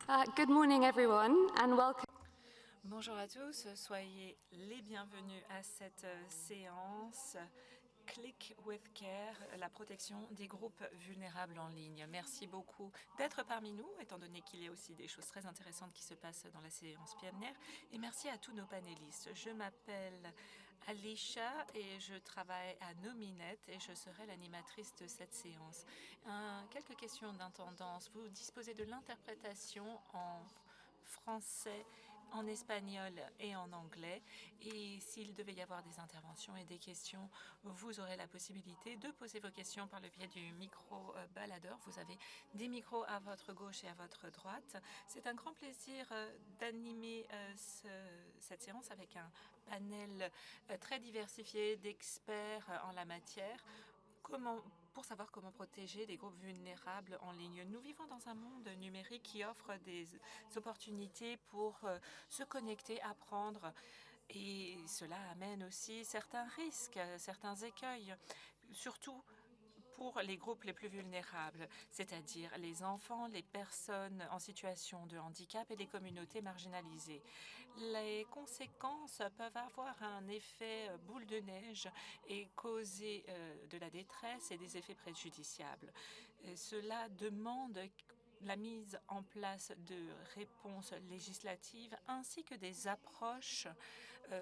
Good morning, everyone, and welcome. Bonjour à tous, soyez les bienvenus à cette séance Click with Care, la protection des groupes vulnérables en ligne. Merci beaucoup d'être parmi nous, étant donné qu'il y a aussi des choses très intéressantes qui se passent dans la séance pionnière. Et merci à tous nos panélistes. Je m'appelle Alicia et je travaille à Nominet et je serai l'animatrice de cette séance. Quelques questions d'intendance. Vous disposez de l'interprétation en français, en espagnol et en anglais. Et s'il devait y avoir des interventions et des questions, vous aurez la possibilité de poser vos questions par le biais du micro baladeur. Vous avez des micros à votre gauche et à votre droite. C'est un grand plaisir d'animer cette séance avec un panel très diversifié d'experts en la matière. Pour savoir comment protéger les groupes vulnérables en ligne. Nous vivons dans un monde numérique qui offre des opportunités pour se connecter, apprendre, et cela amène aussi certains risques, certains écueils, surtout pour les groupes les plus vulnérables, c'est-à-dire les enfants, les personnes en situation de handicap et les communautés marginalisées. Les conséquences peuvent avoir un effet boule de neige et causer de la détresse et des effets préjudiciables. Cela demande la mise en place de réponses législatives ainsi que des approches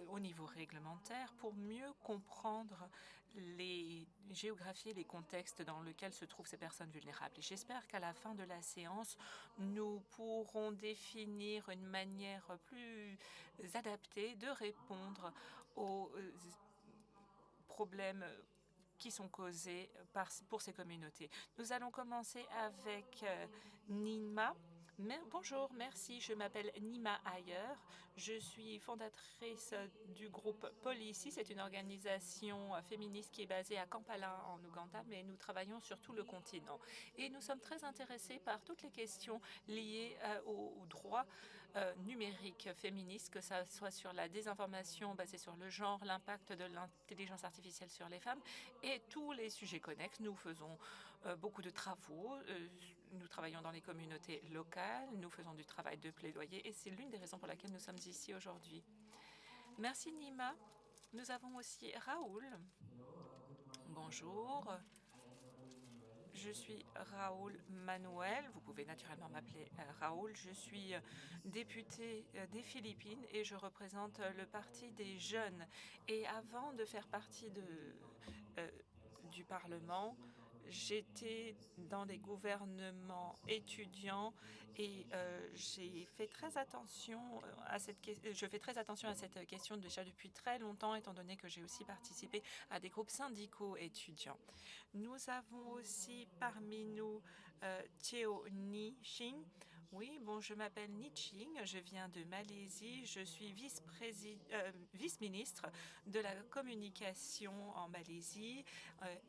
au niveau réglementaire pour mieux comprendre les géographies et les contextes dans lesquels se trouvent ces personnes vulnérables. Et j'espère qu'à la fin de la séance, nous pourrons définir une manière plus adaptée de répondre aux problèmes qui sont causés pour ces communautés. Nous allons commencer avec Nima. Bonjour, merci. Je m'appelle Nima Ayer. Je suis fondatrice du groupe Policy. C'est une organisation féministe qui est basée à Kampala, en Ouganda, mais nous travaillons sur tout le continent. Et nous sommes très intéressés par toutes les questions liées aux droits numériques féministes, que ce soit sur la désinformation basée sur le genre, l'impact de l'intelligence artificielle sur les femmes et tous les sujets connexes. Nous faisons beaucoup de travaux. Nous travaillons dans les communautés locales. Nous faisons du travail de plaidoyer et c'est l'une des raisons pour laquelle nous sommes ici aujourd'hui. Merci Nima. Nous avons aussi Raoul. Bonjour. Je suis Raoul Manuel. Vous pouvez naturellement m'appeler Raoul. Je suis député des Philippines et je représente le Parti des jeunes. Et avant de faire partie du Parlement, j'étais dans des gouvernements étudiants et j'ai fait très attention je fais très attention à cette question déjà depuis très longtemps, étant donné que j'ai aussi participé à des groupes syndicaux étudiants. Nous avons aussi parmi nous Thieo Ni Ching. Oui, bon, je m'appelle Ni Ching, je viens de Malaisie, je suis vice-ministre de la communication en Malaisie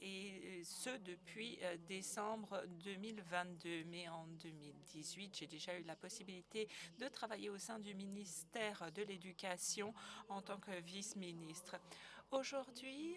et ce depuis décembre 2022. Mais en 2018, j'ai déjà eu la possibilité de travailler au sein du ministère de l'Éducation en tant que vice-ministre. Aujourd'hui,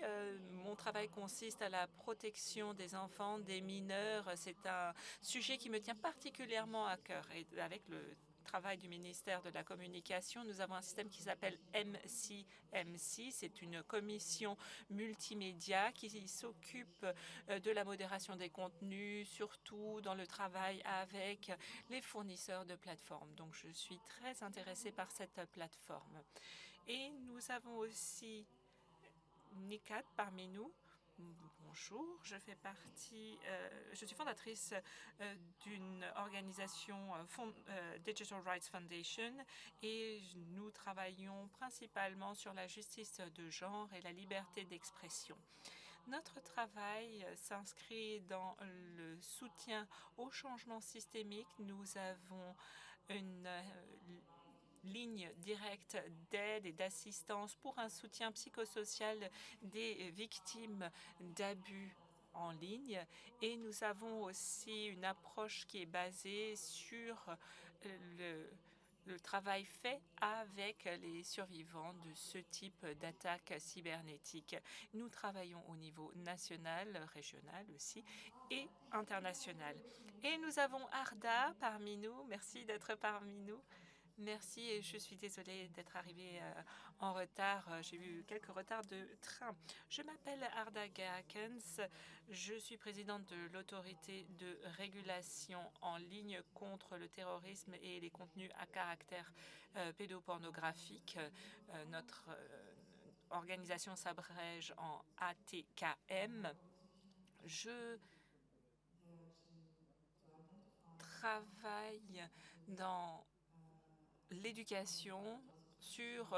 mon travail consiste à la protection des enfants, des mineurs. C'est un sujet qui me tient particulièrement à cœur. Et avec le travail du ministère de la Communication, nous avons un système qui s'appelle MCMC. C'est une commission multimédia qui s'occupe de la modération des contenus, surtout dans le travail avec les fournisseurs de plateformes. Donc, je suis très intéressée par cette plateforme. Et nous avons aussi Nikat parmi nous. Bonjour, je suis fondatrice d'une organisation Digital Rights Foundation et nous travaillons principalement sur la justice de genre et la liberté d'expression. Notre travail s'inscrit dans le soutien au changement systémique. Nous avons une ligne directe d'aide et d'assistance pour un soutien psychosocial des victimes d'abus en ligne. Et nous avons aussi une approche qui est basée sur le le travail fait avec les survivants de ce type d'attaque cybernétique. Nous travaillons au niveau national, régional aussi, et international. Et nous avons Arda parmi nous. Merci d'être parmi nous. Merci et je suis désolée d'être arrivée en retard. J'ai eu quelques retards de train. Je m'appelle Arda Gaakens. Je suis présidente de l'autorité de régulation en ligne contre le terrorisme et les contenus à caractère pédopornographique. Notre organisation s'abrège en ATKM. Je travaille dans l'éducation sur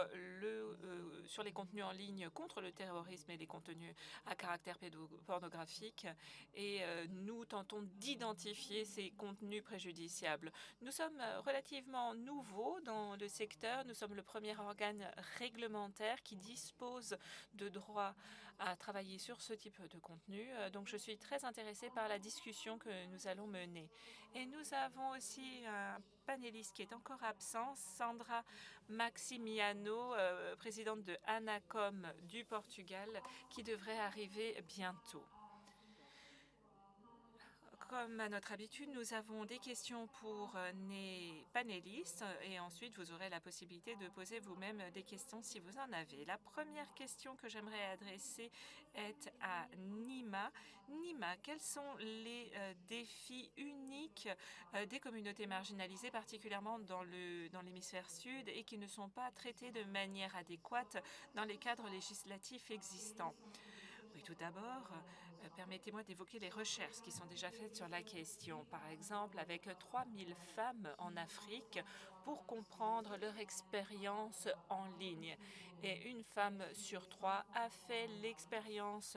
les contenus en ligne contre le terrorisme et les contenus à caractère pédopornographique et nous tentons d'identifier ces contenus préjudiciables. Nous sommes relativement nouveaux dans le secteur. Nous sommes le premier organe réglementaire qui dispose de droits à travailler sur ce type de contenu. Donc je suis très intéressée par la discussion que nous allons mener. Et nous avons aussi un panéliste qui est encore absent, Sandra Maximiano, présidente de Anacom du Portugal, qui devrait arriver bientôt. Comme à notre habitude, nous avons des questions pour les panélistes et ensuite vous aurez la possibilité de poser vous-même des questions si vous en avez. La première question que j'aimerais adresser est à Nima. Nima, quels sont les défis uniques des communautés marginalisées, particulièrement dans l'hémisphère sud, et qui ne sont pas traités de manière adéquate dans les cadres législatifs existants? Oui, tout d'abord, permettez-moi d'évoquer les recherches qui sont déjà faites sur la question. Par exemple, avec 3000 femmes en Afrique pour comprendre leur expérience en ligne. Et une femme sur 3 a fait l'expérience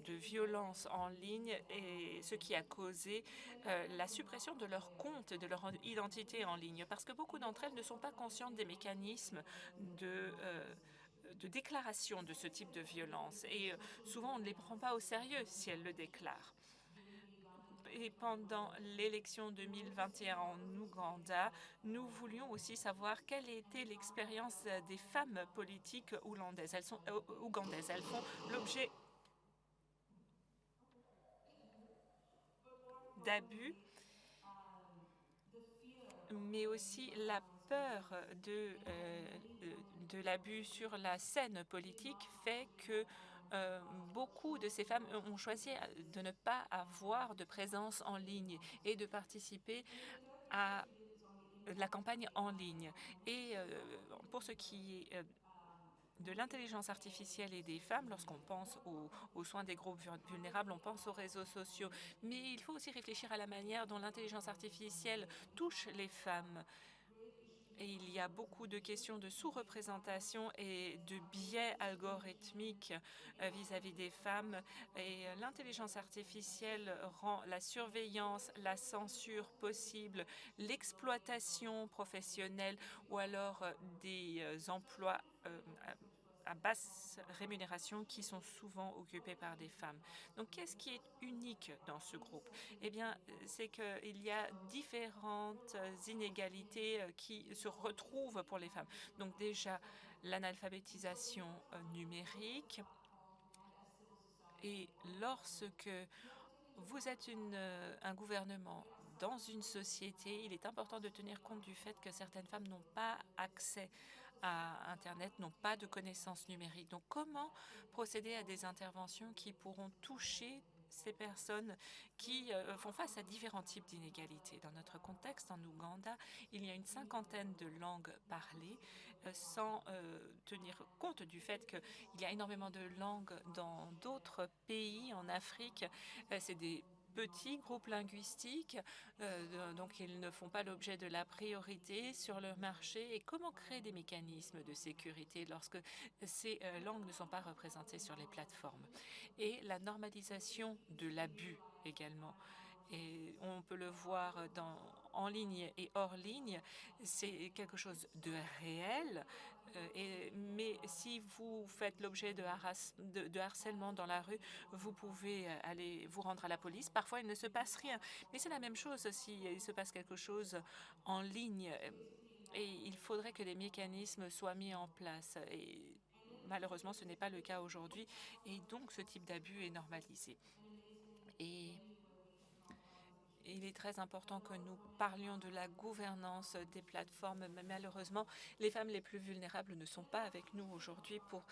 de violence en ligne, et ce qui a causé la suppression de leur compte, de leur identité en ligne, parce que beaucoup d'entre elles ne sont pas conscientes des mécanismes de déclaration de ce type de violence. Et souvent, on ne les prend pas au sérieux si elles le déclarent. Et pendant l'élection 2021 en Ouganda, nous voulions aussi savoir quelle était l'expérience des femmes politiques ougandaises. Elles font l'objet d'abus, mais aussi la peur de l'abus sur la scène politique fait que beaucoup de ces femmes ont choisi de ne pas avoir de présence en ligne et de participer à la campagne en ligne. Et pour ce qui est de l'intelligence artificielle et des femmes, lorsqu'on pense aux soins des groupes vulnérables, on pense aux réseaux sociaux. Mais il faut aussi réfléchir à la manière dont l'intelligence artificielle touche les femmes. Et il y a beaucoup de questions de sous-représentation et de biais algorithmiques vis-à-vis des femmes. Et l'intelligence artificielle rend la surveillance, la censure possible, l'exploitation professionnelle ou alors des emplois à basse rémunération qui sont souvent occupés par des femmes. Donc, qu'est-ce qui est unique dans ce groupe? Eh bien, c'est qu'il y a différentes inégalités qui se retrouvent pour les femmes. Donc, déjà, l'analphabétisation numérique. Et lorsque vous êtes un gouvernement dans une société, il est important de tenir compte du fait que certaines femmes n'ont pas accès à Internet, n'ont pas de connaissances numériques. Donc, comment procéder à des interventions qui pourront toucher ces personnes qui font face à différents types d'inégalités? Dans notre contexte, en Ouganda, il y a une 50aine de langues parlées, sans tenir compte du fait qu'il y a énormément de langues dans d'autres pays en Afrique. C'est des petits groupes linguistiques, donc ils ne font pas l'objet de la priorité sur le marché. Et comment créer des mécanismes de sécurité lorsque ces langues ne sont pas représentées sur les plateformes? Et la normalisation de l'abus également. Et on peut le voir en ligne et hors ligne, c'est quelque chose de réel. Mais si vous faites l'objet de harcèlement dans la rue, vous pouvez aller vous rendre à la police. Parfois, il ne se passe rien. Mais c'est la même chose s'il se passe quelque chose en ligne. et il faudrait que des mécanismes soient mis en place. Et malheureusement, ce n'est pas le cas aujourd'hui, et donc ce type d'abus est normalisé. Et il est très important que nous parlions de la gouvernance des plateformes, mais malheureusement, les femmes les plus vulnérables ne sont pas avec nous aujourd'hui pour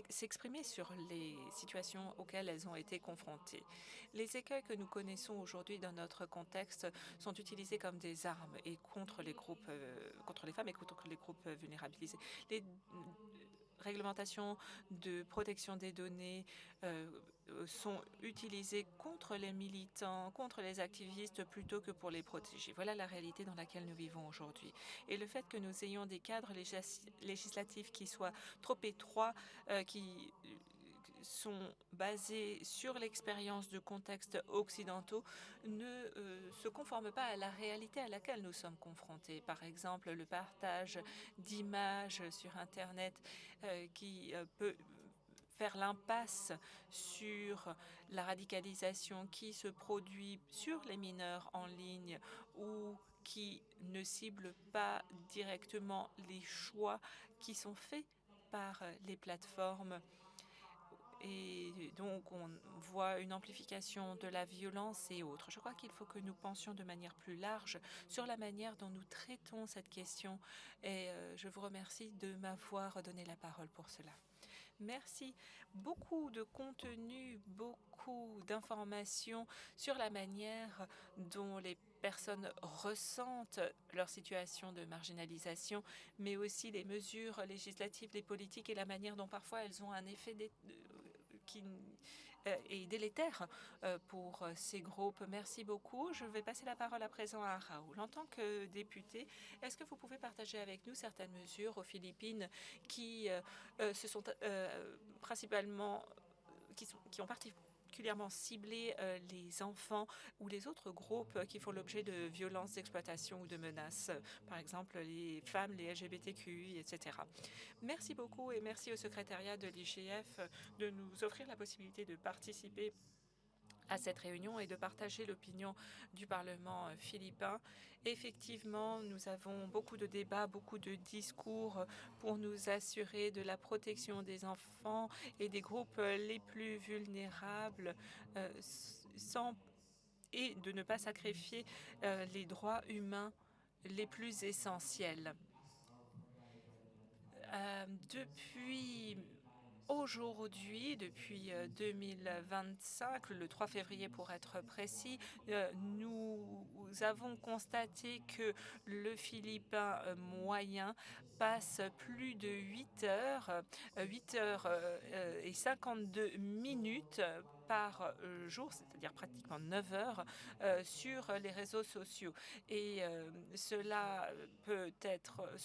s'exprimer sur les situations auxquelles elles ont été confrontées. Les écueils que nous connaissons aujourd'hui dans notre contexte sont utilisés comme des armes et contre les groupes, contre les femmes et contre les groupes vulnérabilisés. Les réglementations de protection des données sont utilisées contre les militants, contre les activistes, plutôt que pour les protéger. Voilà la réalité dans laquelle nous vivons aujourd'hui. Et le fait que nous ayons des cadres législatifs qui soient trop étroits, qui sont basés sur l'expérience de contextes occidentaux, ne se conforment pas à la réalité à laquelle nous sommes confrontés. Par exemple, le partage d'images sur Internet qui peut faire l'impasse sur la radicalisation qui se produit sur les mineurs en ligne ou qui ne cible pas directement les choix qui sont faits par les plateformes. Et donc, on voit une amplification de la violence et autres. Je crois qu'il faut que nous pensions de manière plus large sur la manière dont nous traitons cette question. Et je vous remercie de m'avoir donné la parole pour cela. Merci. Beaucoup de contenu, beaucoup d'informations sur la manière dont les personnes ressentent leur situation de marginalisation, mais aussi les mesures législatives, les politiques et la manière dont parfois elles ont un effet qui est délétère pour ces groupes. Merci beaucoup. Je vais passer la parole à présent à Raoul. En tant que député, est-ce que vous pouvez partager avec nous certaines mesures aux Philippines qui se sont principalement qui ont particulièrement ciblé les enfants ou les autres groupes qui font l'objet de violences, d'exploitation ou de menaces, par exemple les femmes, les LGBTQI, etc. Merci beaucoup et merci au secrétariat de l'IGF de nous offrir la possibilité de participer à cette réunion et de partager l'opinion du Parlement philippin. Effectivement, nous avons beaucoup de débats, beaucoup de discours pour nous assurer de la protection des enfants et des groupes les plus vulnérables et de ne pas sacrifier les droits humains les plus essentiels. Depuis aujourd'hui, depuis 2025, le 3 février pour être précis, nous avons constaté que le Philippin moyen passe plus de 8 heures et 52 minutes par jour, c'est-à-dire pratiquement 9 heures, sur les réseaux sociaux. Et ce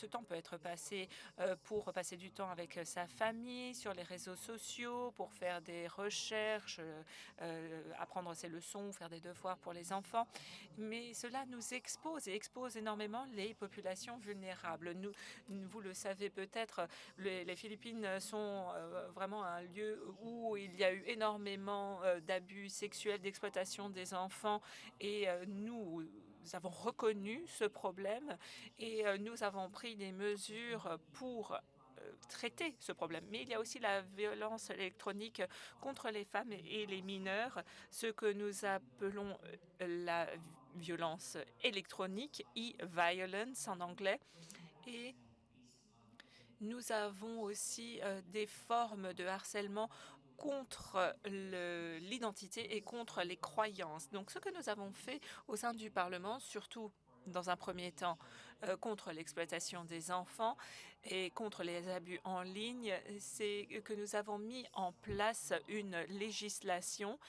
temps peut être passé pour passer du temps avec sa famille, sur les réseaux sociaux, pour faire des recherches, apprendre ses leçons, faire des devoirs pour les enfants. Mais cela nous expose et expose énormément les populations vulnérables. Vous le savez peut-être, les Philippines sont vraiment un lieu où il y a eu énormément d'abus sexuels, d'exploitation des enfants, et nous avons reconnu ce problème et nous avons pris des mesures pour traiter ce problème. Mais il y a aussi la violence électronique contre les femmes et les mineurs, ce que nous appelons la violence électronique, e-violence en anglais. Et nous avons aussi des formes de harcèlement contre l'identité et contre les croyances. Donc ce que nous avons fait au sein du Parlement, surtout dans un premier temps contre l'exploitation des enfants et contre les abus en ligne, c'est que nous avons mis en place une législation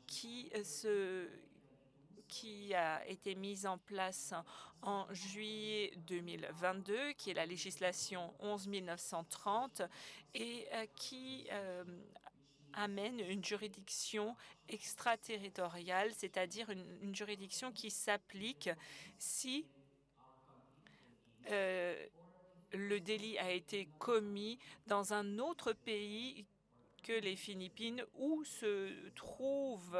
qui a été mise en place en juillet 2022, qui est la législation 11 930 et qui amène une juridiction extraterritoriale, c'est-à-dire une juridiction qui s'applique si le délit a été commis dans un autre pays que les Philippines où se trouve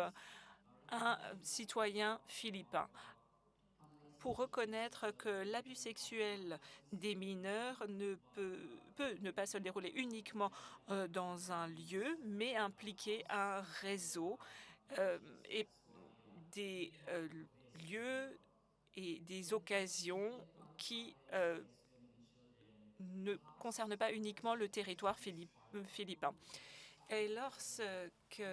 un citoyen philippin. pour reconnaître que l'abus sexuel des mineurs peut ne pas se dérouler uniquement dans un lieu, mais impliquer un réseau et des lieux et des occasions qui ne concernent pas uniquement le territoire philippin. Et lorsque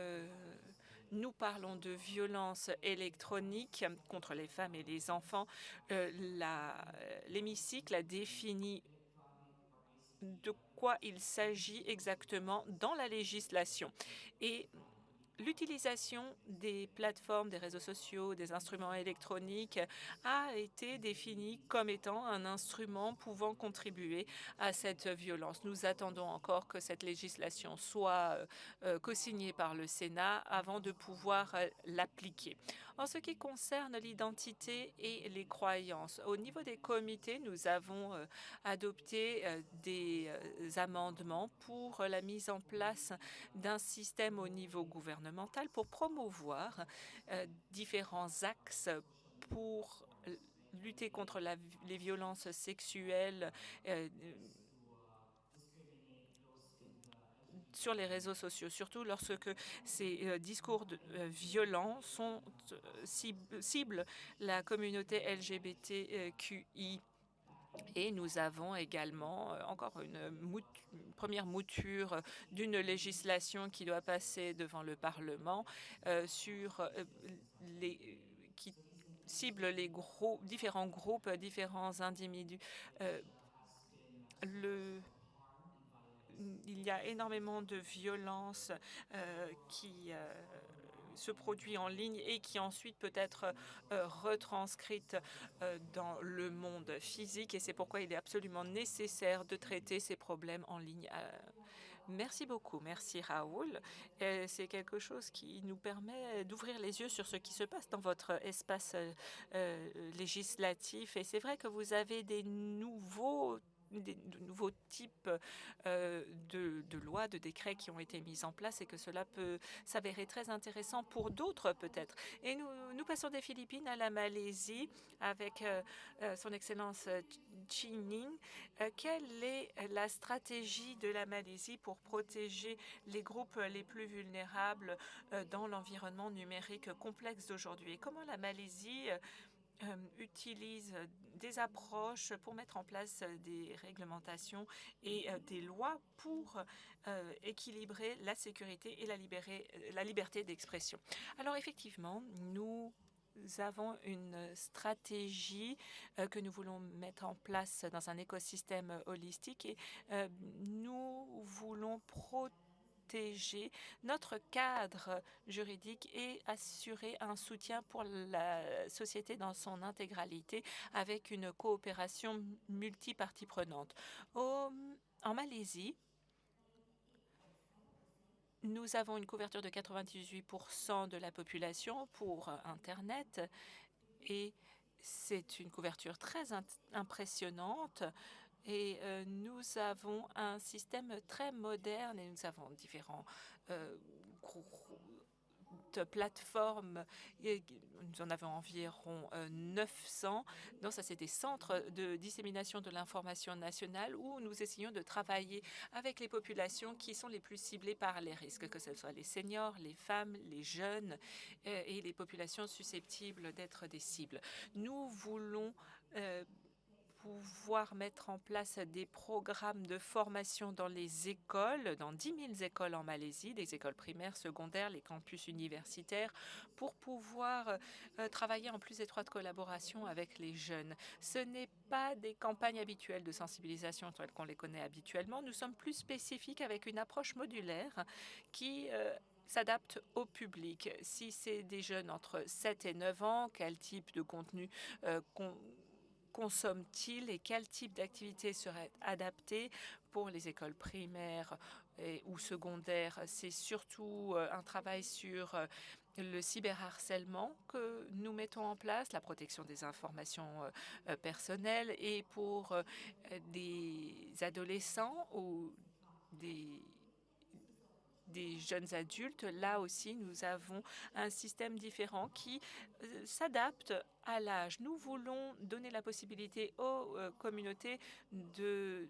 nous parlons de violence électronique contre les femmes et les enfants, l'hémicycle a défini de quoi il s'agit exactement dans la législation. Et l'utilisation des plateformes, des réseaux sociaux, des instruments électroniques a été définie comme étant un instrument pouvant contribuer à cette violence. Nous attendons encore que cette législation soit co-signée par le Sénat avant de pouvoir l'appliquer. En ce qui concerne l'identité et les croyances, au niveau des comités, nous avons adopté des amendements pour la mise en place d'un système au niveau gouvernemental pour promouvoir différents axes pour lutter contre les violences sexuelles sur les réseaux sociaux, surtout lorsque ces discours violents ciblent la communauté LGBTQI. Et nous avons également encore une première mouture d'une législation qui doit passer devant le Parlement qui cible les différents groupes, différents individus. Il y a énormément de violence qui se produit en ligne et qui ensuite peut être retranscrite dans le monde physique. Et c'est pourquoi il est absolument nécessaire de traiter ces problèmes en ligne. Merci beaucoup, merci Raoul. C'est quelque chose qui nous permet d'ouvrir les yeux sur ce qui se passe dans votre espace législatif. Et c'est vrai que vous avez de nouveaux types de lois, de décrets qui ont été mis en place et que cela peut s'avérer très intéressant pour d'autres peut-être. Et nous passons des Philippines à la Malaisie avec son Excellence Chee Ning. Quelle est la stratégie de la Malaisie pour protéger les groupes les plus vulnérables dans l'environnement numérique complexe d'aujourd'hui? Et comment la Malaisie utilise des approches pour mettre en place des réglementations et des lois pour équilibrer la sécurité et la liberté d'expression. Alors effectivement, nous avons une stratégie que nous voulons mettre en place dans un écosystème holistique et nous voulons protéger notre cadre juridique et assurer un soutien pour la société dans son intégralité avec une coopération multi-parties prenantes. En Malaisie, nous avons une couverture de 98% de la population pour Internet et c'est une couverture très impressionnante. Et nous avons un système très moderne et nous avons différents plateformes. Nous en avons environ 900. Donc ça, c'est des centres de dissémination de l'information nationale où nous essayons de travailler avec les populations qui sont les plus ciblées par les risques, que ce soit les seniors, les femmes, les jeunes et les populations susceptibles d'être des cibles. Nous voulons pouvoir mettre en place des programmes de formation dans les écoles, dans 10 000 écoles en Malaisie, des écoles primaires, secondaires, les campus universitaires, pour pouvoir travailler en plus étroite collaboration avec les jeunes. Ce n'est pas des campagnes habituelles de sensibilisation telles qu'on les connaît habituellement. Nous sommes plus spécifiques avec une approche modulaire qui s'adapte au public. Si c'est des jeunes entre 7 et 9 ans, quel type de contenu consomment-ils et quel type d'activité serait adapté pour les écoles primaires ou secondaires? C'est surtout un travail sur le cyberharcèlement que nous mettons en place, la protection des informations personnelles et pour des adolescents ou des des jeunes adultes, là aussi, nous avons un système différent qui s'adapte à l'âge. Nous voulons donner la possibilité aux communautés de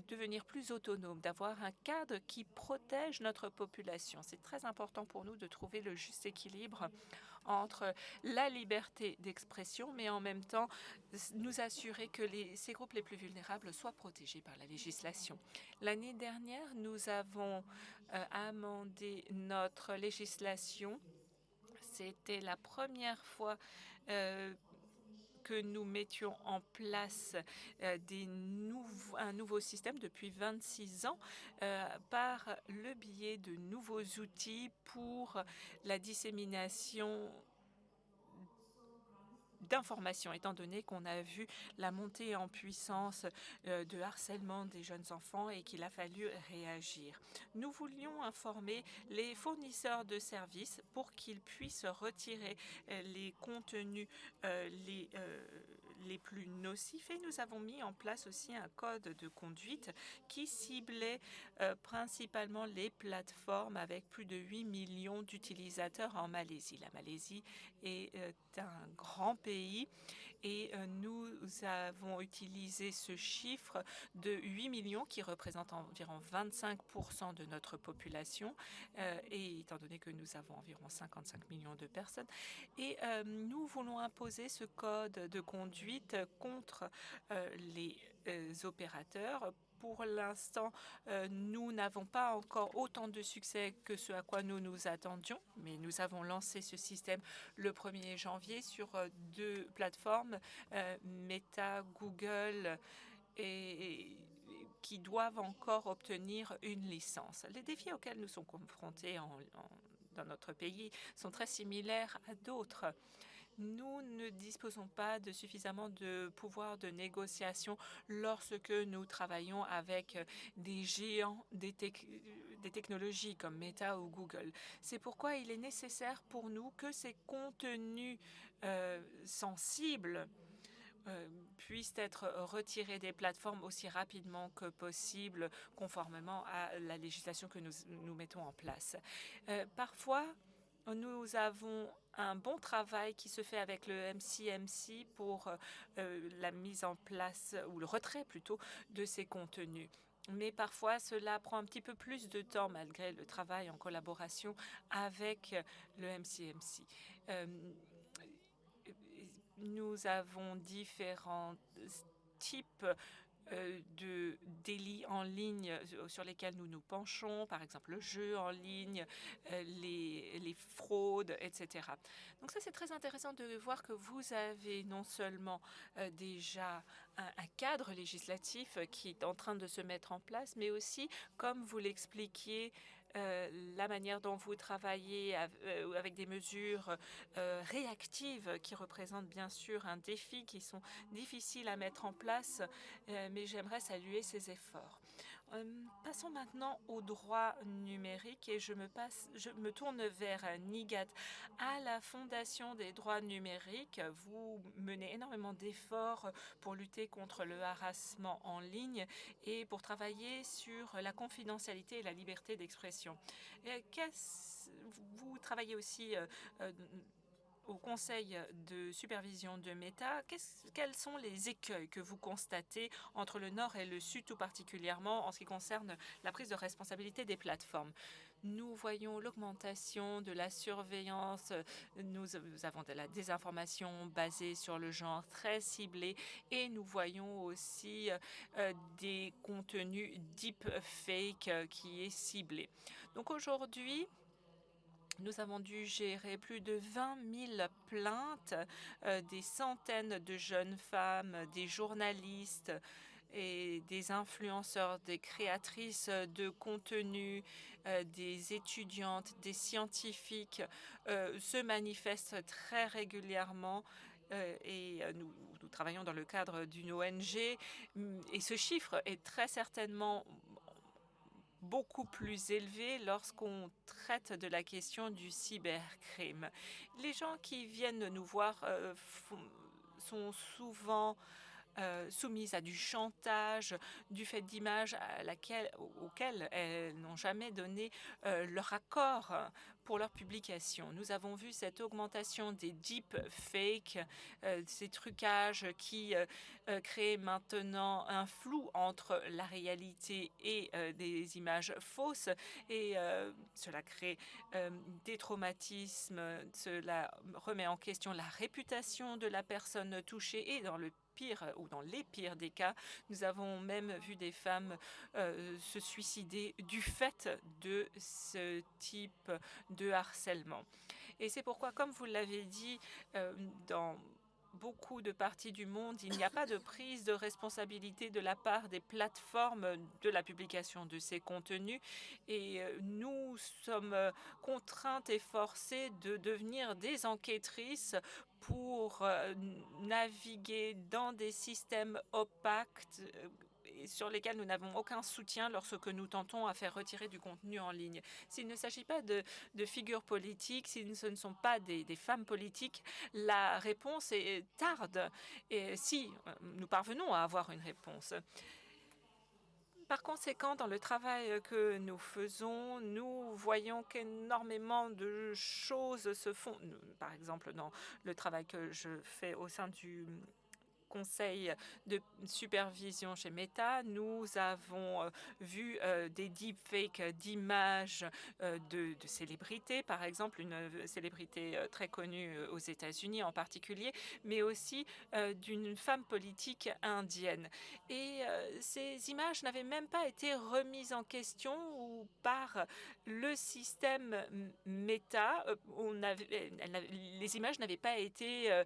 devenir plus autonomes, d'avoir un cadre qui protège notre population. C'est très important pour nous de trouver le juste équilibre entre la liberté d'expression, mais en même temps nous assurer que ces groupes les plus vulnérables soient protégés par la législation. L'année dernière, nous avons amendé notre législation. C'était la première fois que nous mettions en place un nouveau système depuis 26 ans par le biais de nouveaux outils pour la dissémination d'informations, étant donné qu'on a vu la montée en puissance de harcèlement des jeunes enfants et qu'il a fallu réagir. Nous voulions informer les fournisseurs de services pour qu'ils puissent retirer les contenus les plus nocifs, et nous avons mis en place aussi un code de conduite qui ciblait principalement les plateformes avec plus de 8 millions d'utilisateurs en Malaisie. La Malaisie est un grand pays et nous avons utilisé ce chiffre de 8 millions qui représente environ 25% de notre population et étant donné que nous avons environ 55 millions de personnes, et nous voulons imposer ce code de conduite contre les opérateurs. Pour l'instant, nous n'avons pas encore autant de succès que ce à quoi nous nous attendions, mais nous avons lancé ce système le 1er janvier sur 2 plateformes, Meta, Google, et qui doivent encore obtenir une licence. Les défis auxquels nous sommes confrontés dans notre pays sont très similaires à d'autres. Nous ne disposons pas de suffisamment de pouvoir de négociation lorsque nous travaillons avec des géants des technologies comme Meta ou Google. C'est pourquoi il est nécessaire pour nous que ces contenus sensibles puissent être retirés des plateformes aussi rapidement que possible, conformément à la législation que nous mettons en place. Parfois, nous avons un bon travail qui se fait avec le MCMC pour la mise en place, ou le retrait plutôt, de ces contenus. Mais parfois, cela prend un petit peu plus de temps malgré le travail en collaboration avec le MCMC. Nous avons différents types de délits en ligne sur lesquels nous nous penchons, par exemple le jeu en ligne, les fraudes, etc. Donc ça, c'est très intéressant de voir que vous avez non seulement déjà un cadre législatif qui est en train de se mettre en place, mais aussi, comme vous l'expliquiez, la manière dont vous travaillez avec des mesures réactives qui représentent bien sûr un défi, qui sont difficiles à mettre en place, mais j'aimerais saluer ces efforts. Passons maintenant au droit numérique et je me tourne vers Nigat. À la Fondation des droits numériques, vous menez énormément d'efforts pour lutter contre le harcèlement en ligne et pour travailler sur la confidentialité et la liberté d'expression. Vous travaillez aussi au conseil de supervision de Meta. Quels sont les écueils que vous constatez entre le Nord et le Sud, tout particulièrement en ce qui concerne la prise de responsabilité des plateformes? Nous voyons l'augmentation de la surveillance, nous avons de la désinformation basée sur le genre très ciblée, et nous voyons aussi des contenus deepfake qui est ciblé. Donc aujourd'hui, nous avons dû gérer plus de 20 000 plaintes, des centaines de jeunes femmes, des journalistes et des influenceurs, des créatrices de contenu, des étudiantes, des scientifiques se manifestent très régulièrement. Et nous travaillons dans le cadre d'une ONG, et ce chiffre est très certainement beaucoup plus élevé lorsqu'on traite de la question du cybercrime. Les gens qui viennent nous voir sont souvent soumises à du chantage, du fait d'images auxquelles elles n'ont jamais donné leur accord pour leur publication. Nous avons vu cette augmentation des deepfakes, ces trucages qui créent maintenant un flou entre la réalité et des images fausses, et cela crée des traumatismes, cela remet en question la réputation de la personne touchée, et dans le pire ou dans les pires des cas, nous avons même vu des femmes se suicider du fait de ce type de harcèlement. Et c'est pourquoi, comme vous l'avez dit, dans beaucoup de parties du monde, il n'y a pas de prise de responsabilité de la part des plateformes de la publication de ces contenus, et nous sommes contraintes et forcées de devenir des enquêtrices pour naviguer dans des systèmes opaques sur lesquels nous n'avons aucun soutien lorsque nous tentons à faire retirer du contenu en ligne. S'il ne s'agit pas de figures politiques, si ce ne sont pas des femmes politiques, la réponse tarde, et si nous parvenons à avoir une réponse. Par conséquent, dans le travail que nous faisons, nous voyons qu'énormément de choses se font. Par exemple, dans le travail que je fais au sein du conseil de supervision chez Meta, nous avons vu des deepfakes d'images de célébrités, par exemple une célébrité très connue aux États-Unis en particulier, mais aussi d'une femme politique indienne. Et ces images n'avaient même pas été remises en question ou par le système Meta. Les images n'avaient pas été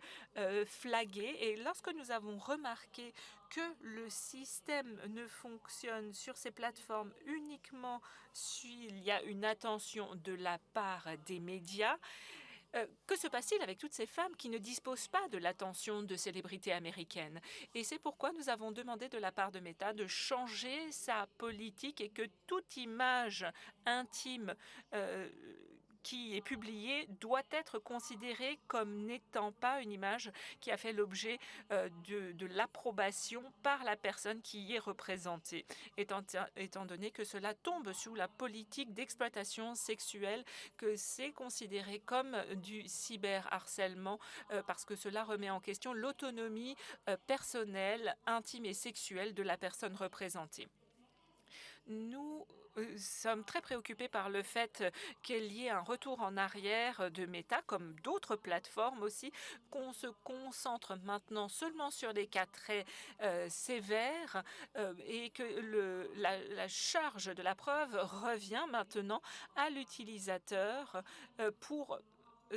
flaguées, et lorsque nous avons remarqué que le système ne fonctionne sur ces plateformes uniquement s'il y a une attention de la part des médias, que se passe-t-il avec toutes ces femmes qui ne disposent pas de l'attention de célébrités américaines? Et c'est pourquoi nous avons demandé de la part de Meta de changer sa politique, et que toute image intime qui est publiée doit être considérée comme n'étant pas une image qui a fait l'objet de l'approbation par la personne qui y est représentée, étant donné que cela tombe sous la politique d'exploitation sexuelle, que c'est considéré comme du cyberharcèlement, parce que cela remet en question l'autonomie personnelle, intime et sexuelle de la personne représentée. Nous sommes très préoccupés par le fait qu'il y ait un retour en arrière de Meta, comme d'autres plateformes aussi, qu'on se concentre maintenant seulement sur les cas très sévères, et que la charge de la preuve revient maintenant à l'utilisateur pour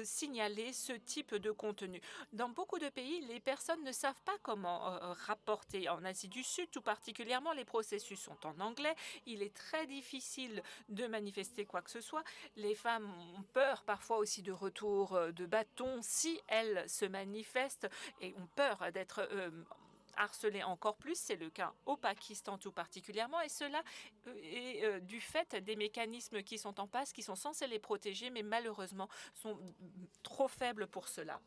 signaler ce type de contenu. Dans beaucoup de pays, les personnes ne savent pas comment rapporter. En Asie du Sud, tout particulièrement, les processus sont en anglais. Il est très difficile de manifester quoi que ce soit. Les femmes ont peur parfois aussi de retour de bâton si elles se manifestent, et ont peur d'être harcelées encore plus. C'est le cas au Pakistan tout particulièrement, et cela est du fait des mécanismes qui sont en place, qui sont censés les protéger, mais malheureusement sont trop faibles pour cela.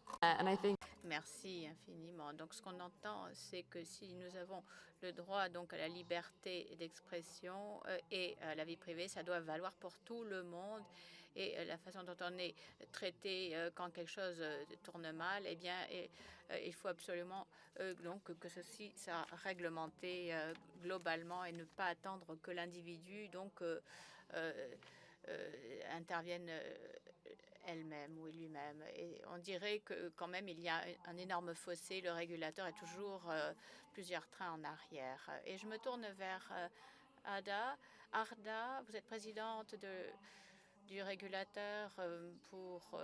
Merci infiniment. Donc, ce qu'on entend, c'est que si nous avons le droit donc à la liberté d'expression et à la vie privée, ça doit valoir pour tout le monde. Et la façon dont on est traité quand quelque chose tourne mal, eh bien, il faut absolument donc que ceci soit réglementé globalement, et ne pas attendre que l'individu donc intervienne elle-même ou lui-même. Et on dirait que quand même il y a un énorme fossé. Le régulateur est toujours plusieurs trains en arrière. Et je me tourne vers Arda. Arda, vous êtes présidente du régulateur pour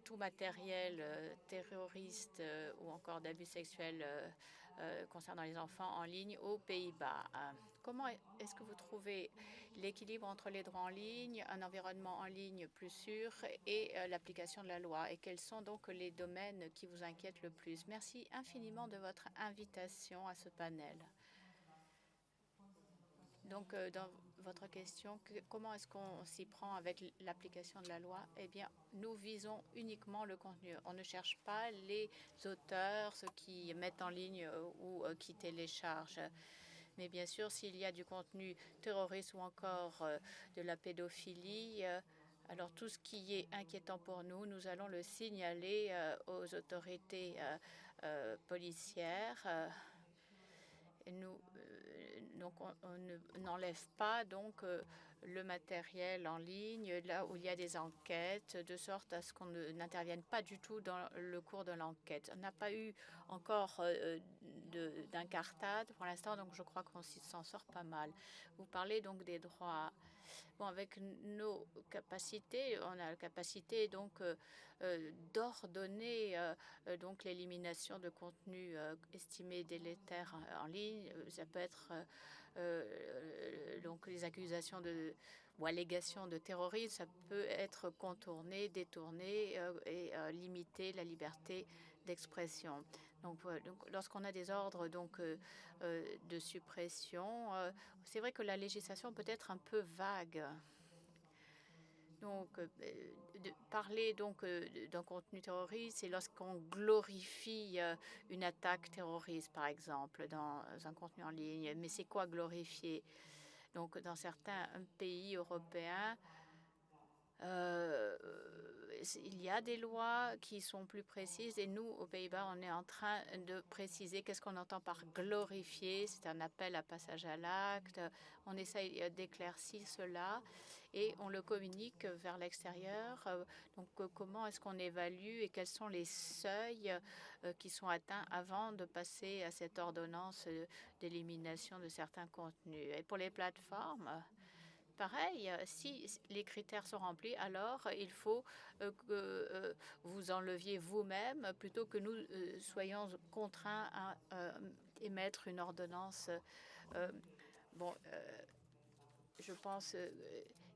tout matériel terroriste ou encore d'abus sexuels concernant les enfants en ligne aux Pays-Bas. Comment est-ce que vous trouvez l'équilibre entre les droits en ligne, un environnement en ligne plus sûr et l'application de la loi? Et quels sont donc les domaines qui vous inquiètent le plus? Merci infiniment de votre invitation à ce panel. Donc, dans votre question, comment est-ce qu'on s'y prend avec l'application de la loi? Eh bien, nous visons uniquement le contenu. On ne cherche pas les auteurs, ceux qui mettent en ligne ou qui téléchargent. Mais bien sûr, s'il y a du contenu terroriste ou encore de la pédophilie, alors tout ce qui est inquiétant pour nous, nous allons le signaler aux autorités policières. Nous, donc on n'enlève pas donc le matériel en ligne là où il y a des enquêtes, de sorte à ce qu'on n'intervienne pas du tout dans le cours de l'enquête. On n'a pas eu encore d'incartade pour l'instant, donc je crois qu'on s'en sort pas mal. Vous parlez donc des droits. Bon, avec nos capacités, on a la capacité donc d'ordonner donc l'élimination de contenus estimés délétères en ligne. Ça peut être donc les accusations ou allégations de terrorisme, ça peut être contourné, détourné et limiter la liberté d'expression. Donc lorsqu'on a des ordres de suppression, c'est vrai que la législation peut être un peu vague. Donc, parler d'un contenu terroriste, c'est lorsqu'on glorifie une attaque terroriste, par exemple, dans un contenu en ligne. Mais c'est quoi glorifier? Donc, dans certains pays européens, il y a des lois qui sont plus précises et nous, aux Pays-Bas, on est en train de préciser qu'est-ce qu'on entend par glorifier. C'est un appel à passage à l'acte. On essaye d'éclaircir cela et on le communique vers l'extérieur. Donc, comment est-ce qu'on évalue et quels sont les seuils qui sont atteints avant de passer à cette ordonnance d'élimination de certains contenus. Et pour les plateformes, pareil, si les critères sont remplis, alors il faut que vous enleviez vous-même plutôt que nous soyons contraints à émettre une ordonnance. Je pense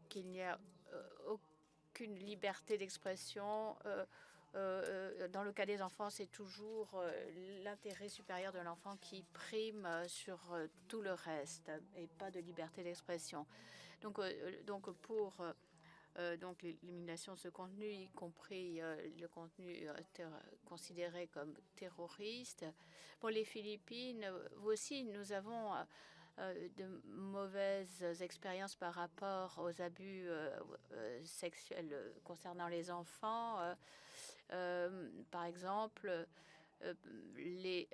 qu'il n'y a aucune liberté d'expression. Dans le cas des enfants, c'est toujours l'intérêt supérieur de l'enfant qui prime sur tout le reste et pas de liberté d'expression. Donc pour l'élimination de ce contenu, y compris le contenu considéré comme terroriste. Pour les Philippines, vous aussi, nous avons de mauvaises expériences par rapport aux abus sexuels concernant les enfants. Par exemple, les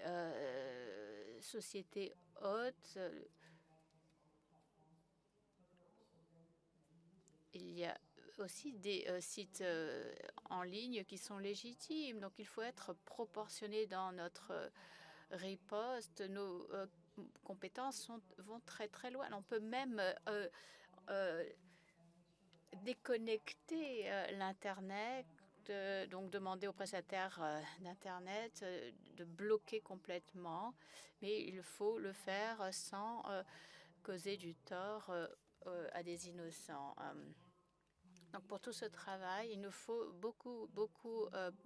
sociétés hôtes. Il y a aussi des sites en ligne qui sont légitimes. Donc, il faut être proportionné dans notre riposte. Nos compétences vont très, très loin. On peut même déconnecter l'Internet, donc demander aux prestataires d'Internet de bloquer complètement. Mais il faut le faire sans causer du tort à des innocents. Donc pour tout ce travail, il nous faut beaucoup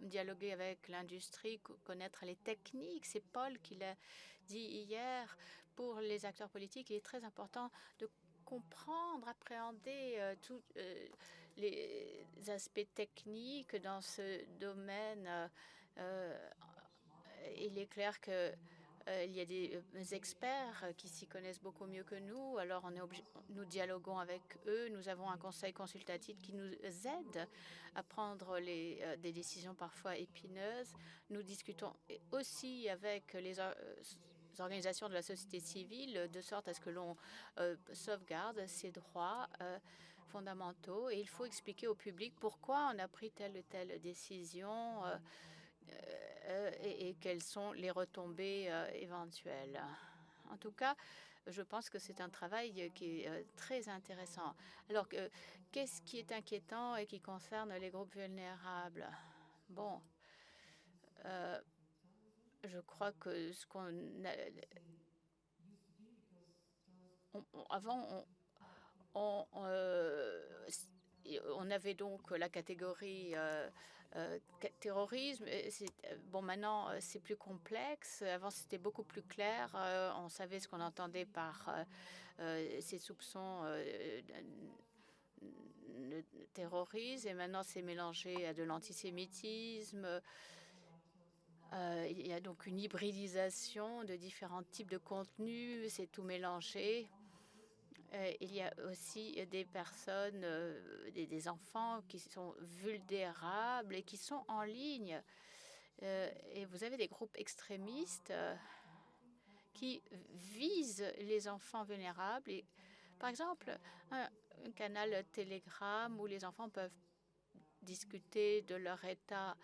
dialoguer avec l'industrie, connaître les techniques. C'est Paul qui l'a dit hier. Pour les acteurs politiques, il est très important de comprendre, appréhender tous les aspects techniques dans ce domaine. Il est clair que il y a des experts qui s'y connaissent beaucoup mieux que nous. Alors, nous dialoguons avec eux. Nous avons un conseil consultatif qui nous aide à prendre des décisions parfois épineuses. Nous discutons aussi avec les organisations de la société civile de sorte à ce que l'on sauvegarde ces droits fondamentaux. Et il faut expliquer au public pourquoi on a pris telle ou telle décision. Et quelles sont les retombées éventuelles. En tout cas, je pense que c'est un travail qui est très intéressant. Alors, qu'est-ce qui est inquiétant et qui concerne les groupes vulnérables? Bon, je crois que ce qu'on a... avant, on avait donc la catégorie terrorisme. Bon, maintenant, c'est plus complexe. Avant, c'était beaucoup plus clair. On savait ce qu'on entendait par ces soupçons de terrorisme. Et maintenant, c'est mélangé à de l'antisémitisme. Il y a donc une hybridisation de différents types de contenus. C'est tout mélangé. Il y a aussi des personnes, des enfants qui sont vulnérables et qui sont en ligne. Et vous avez des groupes extrémistes qui visent les enfants vulnérables. Et, par exemple, un canal Telegram où les enfants peuvent discuter de leur état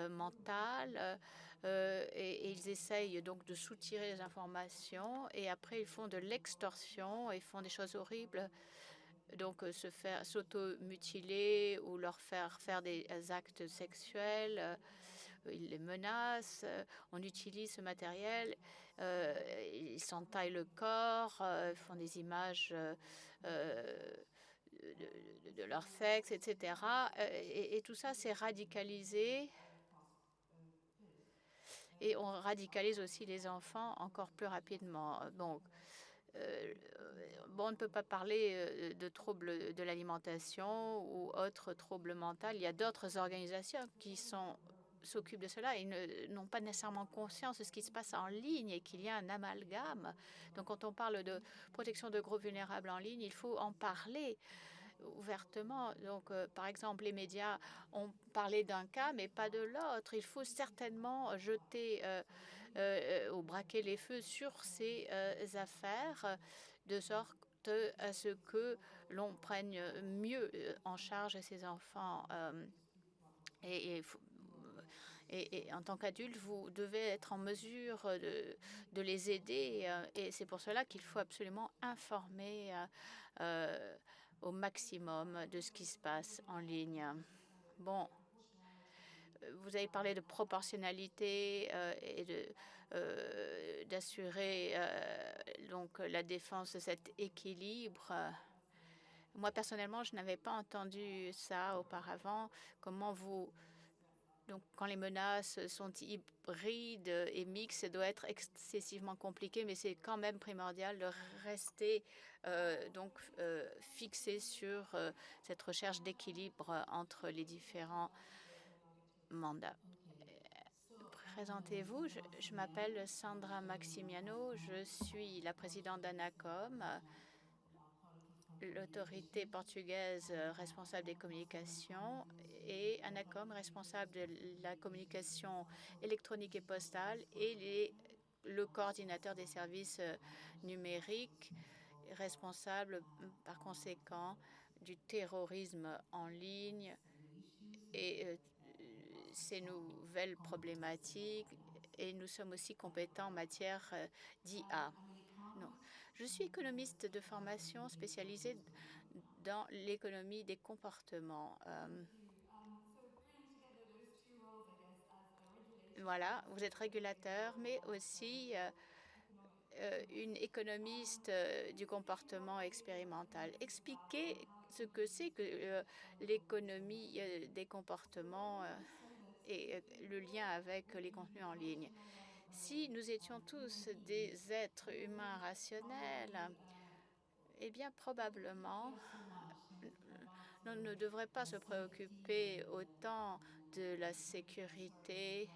mental et ils essayent donc de soutirer les informations et après ils font de l'extorsion et font des choses horribles, donc s'auto-mutiler ou leur faire des actes sexuels. Ils les menacent, on utilise ce matériel, ils s'entaillent le corps, font des images de leur sexe, etc. Et tout ça, c'est radicalisé. Et on radicalise aussi les enfants encore plus rapidement. Donc, bon, on ne peut pas parler de troubles de l'alimentation ou autres troubles mentaux. Il y a d'autres organisations qui s'occupent de cela et n'ont pas nécessairement conscience de ce qui se passe en ligne et qu'il y a un amalgame. Donc, quand on parle de protection de groupes vulnérables en ligne, il faut en parler ouvertement. Donc, par exemple, les médias ont parlé d'un cas, mais pas de l'autre. Il faut certainement jeter ou braquer les feux sur ces affaires, de sorte à ce que l'on prenne mieux en charge ces enfants. Et en tant qu'adulte, vous devez être en mesure de les aider. Et c'est pour cela qu'il faut absolument informer au maximum de ce qui se passe en ligne. Bon, vous avez parlé de proportionnalité et d'assurer donc la défense de cet équilibre. Moi, personnellement, je n'avais pas entendu ça auparavant. Comment vous... Donc, quand les menaces sont hybrides et mixtes, ça doit être excessivement compliqué, mais c'est quand même primordial de rester fixé sur cette recherche d'équilibre entre les différents mandats. Présentez-vous, je m'appelle Sandra Maximiano, je suis la présidente d'ANACOM, l'autorité portugaise responsable des communications, et ANACOM responsable de la communication électronique et postale, et le coordinateur des services numériques, responsable par conséquent du terrorisme en ligne et ces nouvelles problématiques. Et nous sommes aussi compétents en matière d'IA. Non. Je suis économiste de formation spécialisée dans l'économie des comportements. Voilà, vous êtes régulateur, mais aussi une économiste du comportement expérimental. Expliquez ce que c'est que l'économie des comportements et le lien avec les contenus en ligne. Si nous étions tous des êtres humains rationnels, eh bien, probablement, on ne devrait pas se préoccuper autant de la sécurité.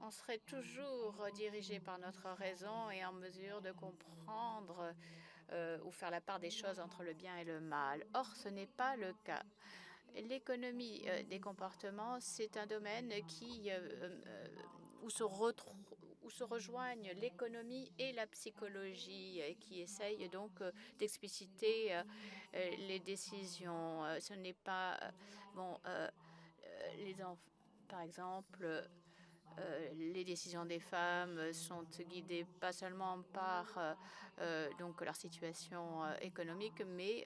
On serait toujours dirigé par notre raison et en mesure de comprendre ou faire la part des choses entre le bien et le mal. Or, ce n'est pas le cas. L'économie des comportements, c'est un domaine où se rejoignent l'économie et la psychologie, qui essayent donc d'expliciter les décisions. Ce n'est pas par exemple. Les décisions des femmes sont guidées pas seulement par donc leur situation économique, mais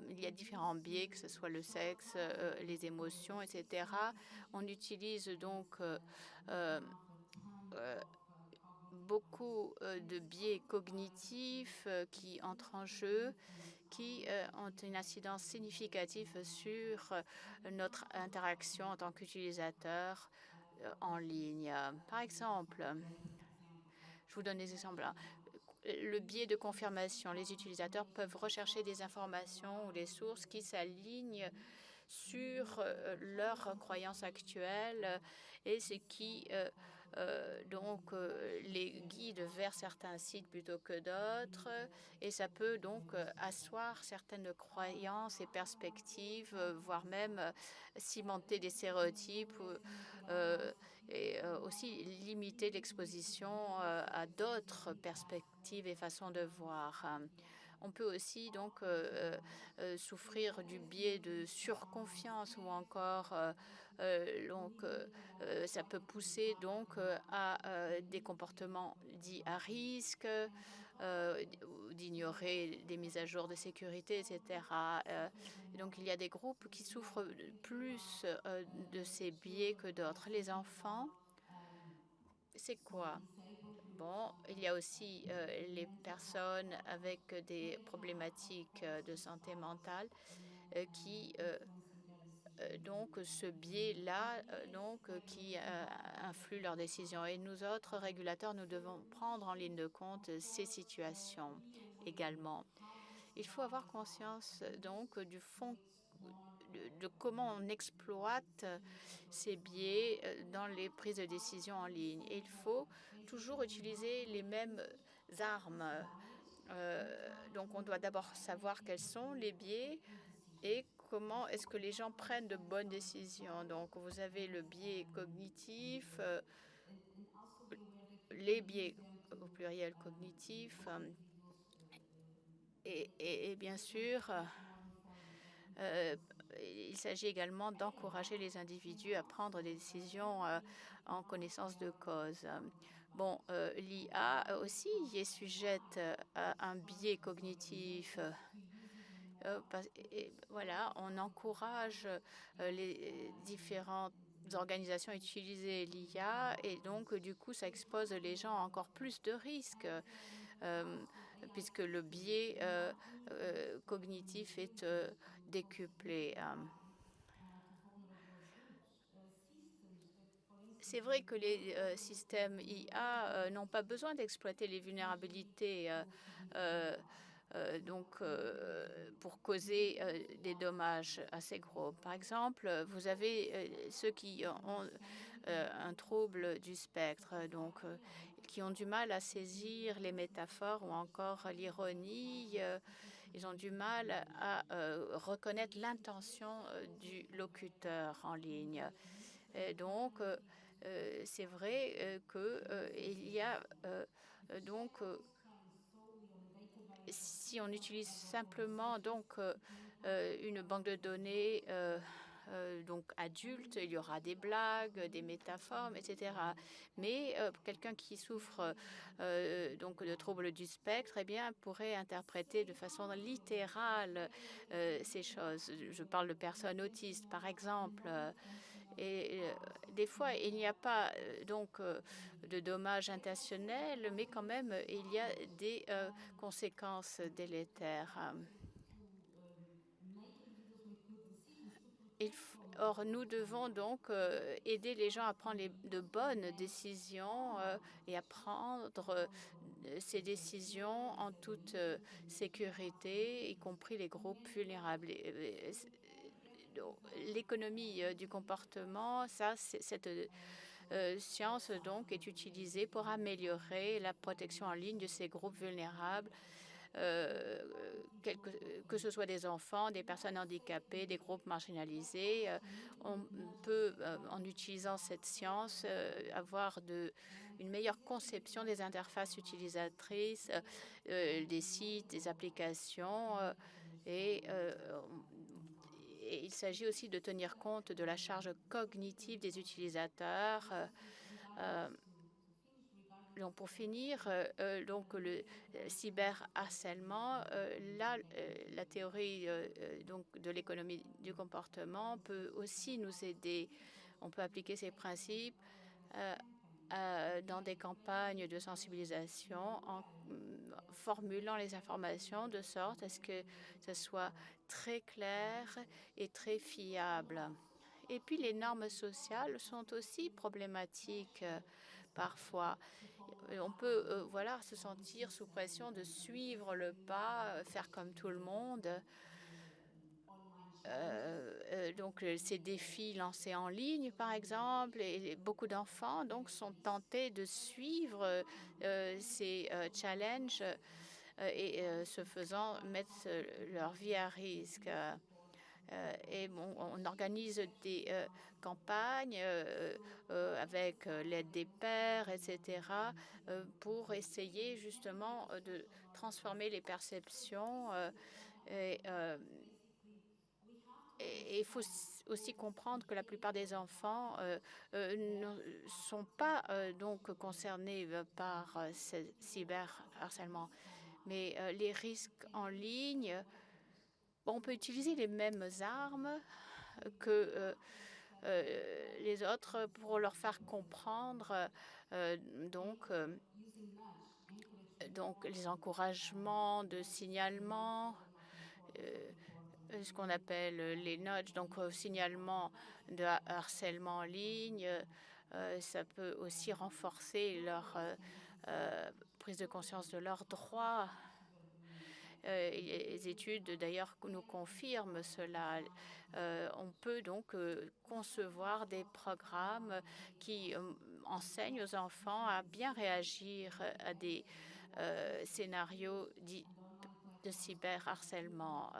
il y a différents biais, que ce soit le sexe, les émotions, etc. On utilise donc beaucoup de biais cognitifs qui entrent en jeu qui ont une incidence significative sur notre interaction en tant qu'utilisateur en ligne. Par exemple, je vous donne des exemples. Le biais de confirmation. Les utilisateurs peuvent rechercher des informations ou des sources qui s'alignent sur leurs croyances actuelles et ce qui les guide vers certains sites plutôt que d'autres, et ça peut donc asseoir certaines croyances et perspectives, voire même cimenter des stéréotypes et aussi limiter l'exposition à d'autres perspectives et façons de voir. On peut aussi donc souffrir du biais de surconfiance ou encore ça peut pousser donc à des comportements dits à risque, d'ignorer des mises à jour de sécurité, etc. Donc il y a des groupes qui souffrent plus de ces biais que d'autres. Les enfants, c'est quoi? Bon, il y a aussi les personnes avec des problématiques de santé mentale qui donc ce biais-là qui influe leurs décisions. Et nous autres régulateurs, nous devons prendre en ligne de compte ces situations également. Il faut avoir conscience donc du fond de comment on exploite ces biais dans les prises de décision en ligne. Et il faut toujours utiliser les mêmes armes. Donc on doit d'abord savoir quels sont les biais et comment est-ce que les gens prennent de bonnes décisions. Donc vous avez le biais cognitif, les biais au pluriel cognitifs, et bien sûr, il s'agit également d'encourager les individus à prendre des décisions en connaissance de cause. Bon, l'IA aussi y est sujette à un biais cognitif. Voilà, on encourage les différentes organisations à utiliser l'IA et donc du coup ça expose les gens à encore plus de risques puisque le biais cognitif est décuplé. C'est vrai que les systèmes IA n'ont pas besoin d'exploiter les vulnérabilités pour causer des dommages assez gros. Par exemple, vous avez ceux qui ont un trouble du spectre, qui ont du mal à saisir les métaphores ou encore l'ironie. Ils ont du mal à reconnaître l'intention du locuteur en ligne. Et donc, c'est vrai qu'il y a si on utilise simplement une banque de données adulte, il y aura des blagues, des métaphores, etc. Mais quelqu'un qui souffre de troubles du spectre, eh bien, pourrait interpréter de façon littérale ces choses. Je parle de personnes autistes, par exemple. Et des fois, il n'y a pas de dommages intentionnels, mais quand même, il y a des conséquences délétères. Or, nous devons donc aider les gens à prendre de bonnes décisions et à prendre ces décisions en toute sécurité, y compris les groupes vulnérables. L'économie du comportement, cette science donc est utilisée pour améliorer la protection en ligne de ces groupes vulnérables, que ce soit des enfants, des personnes handicapées, des groupes marginalisés. On peut, en utilisant cette science, avoir une meilleure conception des interfaces utilisatrices, des sites, des applications et il s'agit aussi de tenir compte de la charge cognitive des utilisateurs. Donc pour finir, le cyberharcèlement, la théorie de l'économie du comportement peut aussi nous aider. On peut appliquer ces principes dans des campagnes de sensibilisation formulant les informations de sorte à ce que ce soit très clair et très fiable. Et puis les normes sociales sont aussi problématiques parfois. On peut voilà, se sentir sous pression de suivre le pas, faire comme tout le monde. Donc ces défis lancés en ligne, par exemple, et beaucoup d'enfants donc sont tentés de suivre ces challenges et ce faisant mettre leur vie à risque. Et bon, on organise des campagnes avec l'aide des pairs, etc., pour essayer justement de transformer les perceptions. Et il faut aussi comprendre que la plupart des enfants ne sont pas donc concernés par ce cyberharcèlement. Mais les risques en ligne, on peut utiliser les mêmes armes que les autres pour leur faire comprendre donc les encouragements de signalement, ce qu'on appelle les nudges, donc signalement de harcèlement en ligne. Ça peut aussi renforcer leur prise de conscience de leurs droits. Les études d'ailleurs nous confirment cela. On peut donc concevoir des programmes qui enseignent aux enfants à bien réagir à des scénarios dits de cyberharcèlement.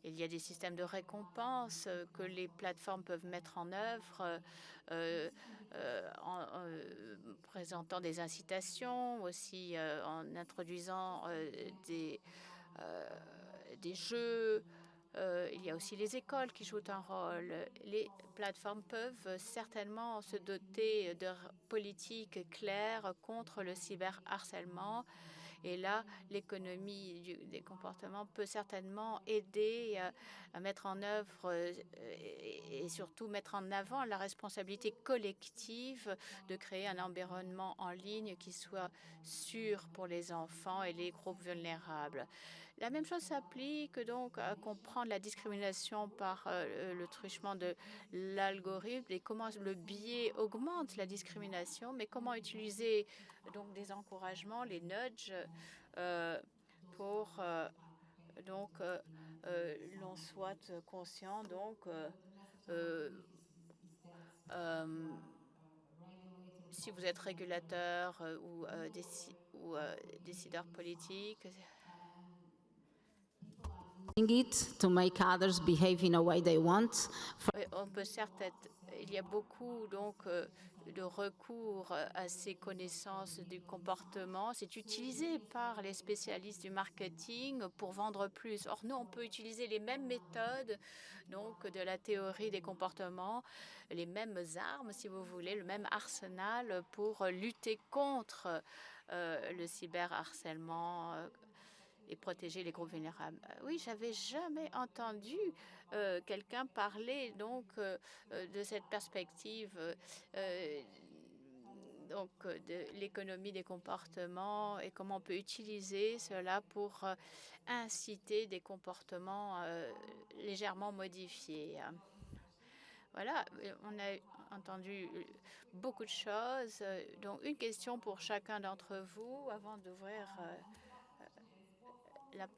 Il y a des systèmes de récompense que les plateformes peuvent mettre en œuvre en présentant des incitations, aussi en introduisant des jeux. Il y a aussi les écoles qui jouent un rôle. Les plateformes peuvent certainement se doter de politiques claires contre le cyberharcèlement. Et là, l'économie des comportements peut certainement aider à mettre en œuvre et surtout mettre en avant la responsabilité collective de créer un environnement en ligne qui soit sûr pour les enfants et les groupes vulnérables. La même chose s'applique donc à comprendre la discrimination par le truchement de l'algorithme et comment le biais augmente la discrimination, mais comment utiliser donc des encouragements, les nudges, pour l'on soit conscient donc si vous êtes régulateur ou décideur politique. To make others behave in a way they want. On peut certes il y a beaucoup donc de recours à ces connaissances du comportement. C'est utilisé par les spécialistes du marketing pour vendre plus. Or, nous, on peut utiliser les mêmes méthodes donc de la théorie des comportements, les mêmes armes, si vous voulez, le même arsenal pour lutter contre le cyberharcèlement et protéger les groupes vulnérables. Oui, j'avais jamais entendu quelqu'un parler donc de cette perspective donc de l'économie des comportements et comment on peut utiliser cela pour inciter des comportements légèrement modifiés. Voilà, on a entendu beaucoup de choses. Donc, une question pour chacun d'entre vous avant d'ouvrir la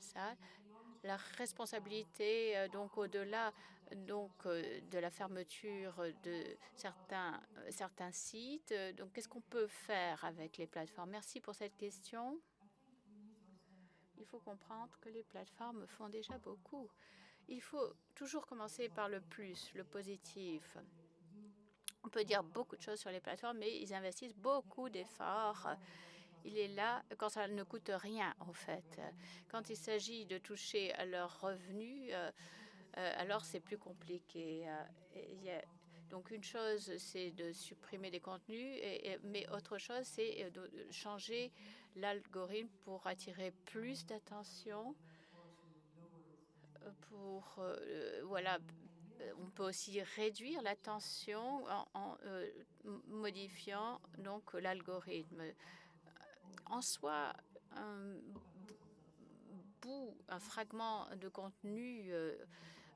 salle. La responsabilité, donc au-delà donc de la fermeture de certains sites. Donc, qu'est-ce qu'on peut faire avec les plateformes? Merci pour cette question. Il faut comprendre que les plateformes font déjà beaucoup. Il faut toujours commencer par le plus, le positif. On peut dire beaucoup de choses sur les plateformes, mais ils investissent beaucoup d'efforts. Il est là quand ça ne coûte rien, en fait. Quand il s'agit de toucher à leurs revenus, alors c'est plus compliqué. Donc une chose, c'est de supprimer des contenus, mais autre chose, c'est de changer l'algorithme pour attirer plus d'attention. Voilà, on peut aussi réduire l'attention en modifiant donc l'algorithme. En soi, un fragment de contenu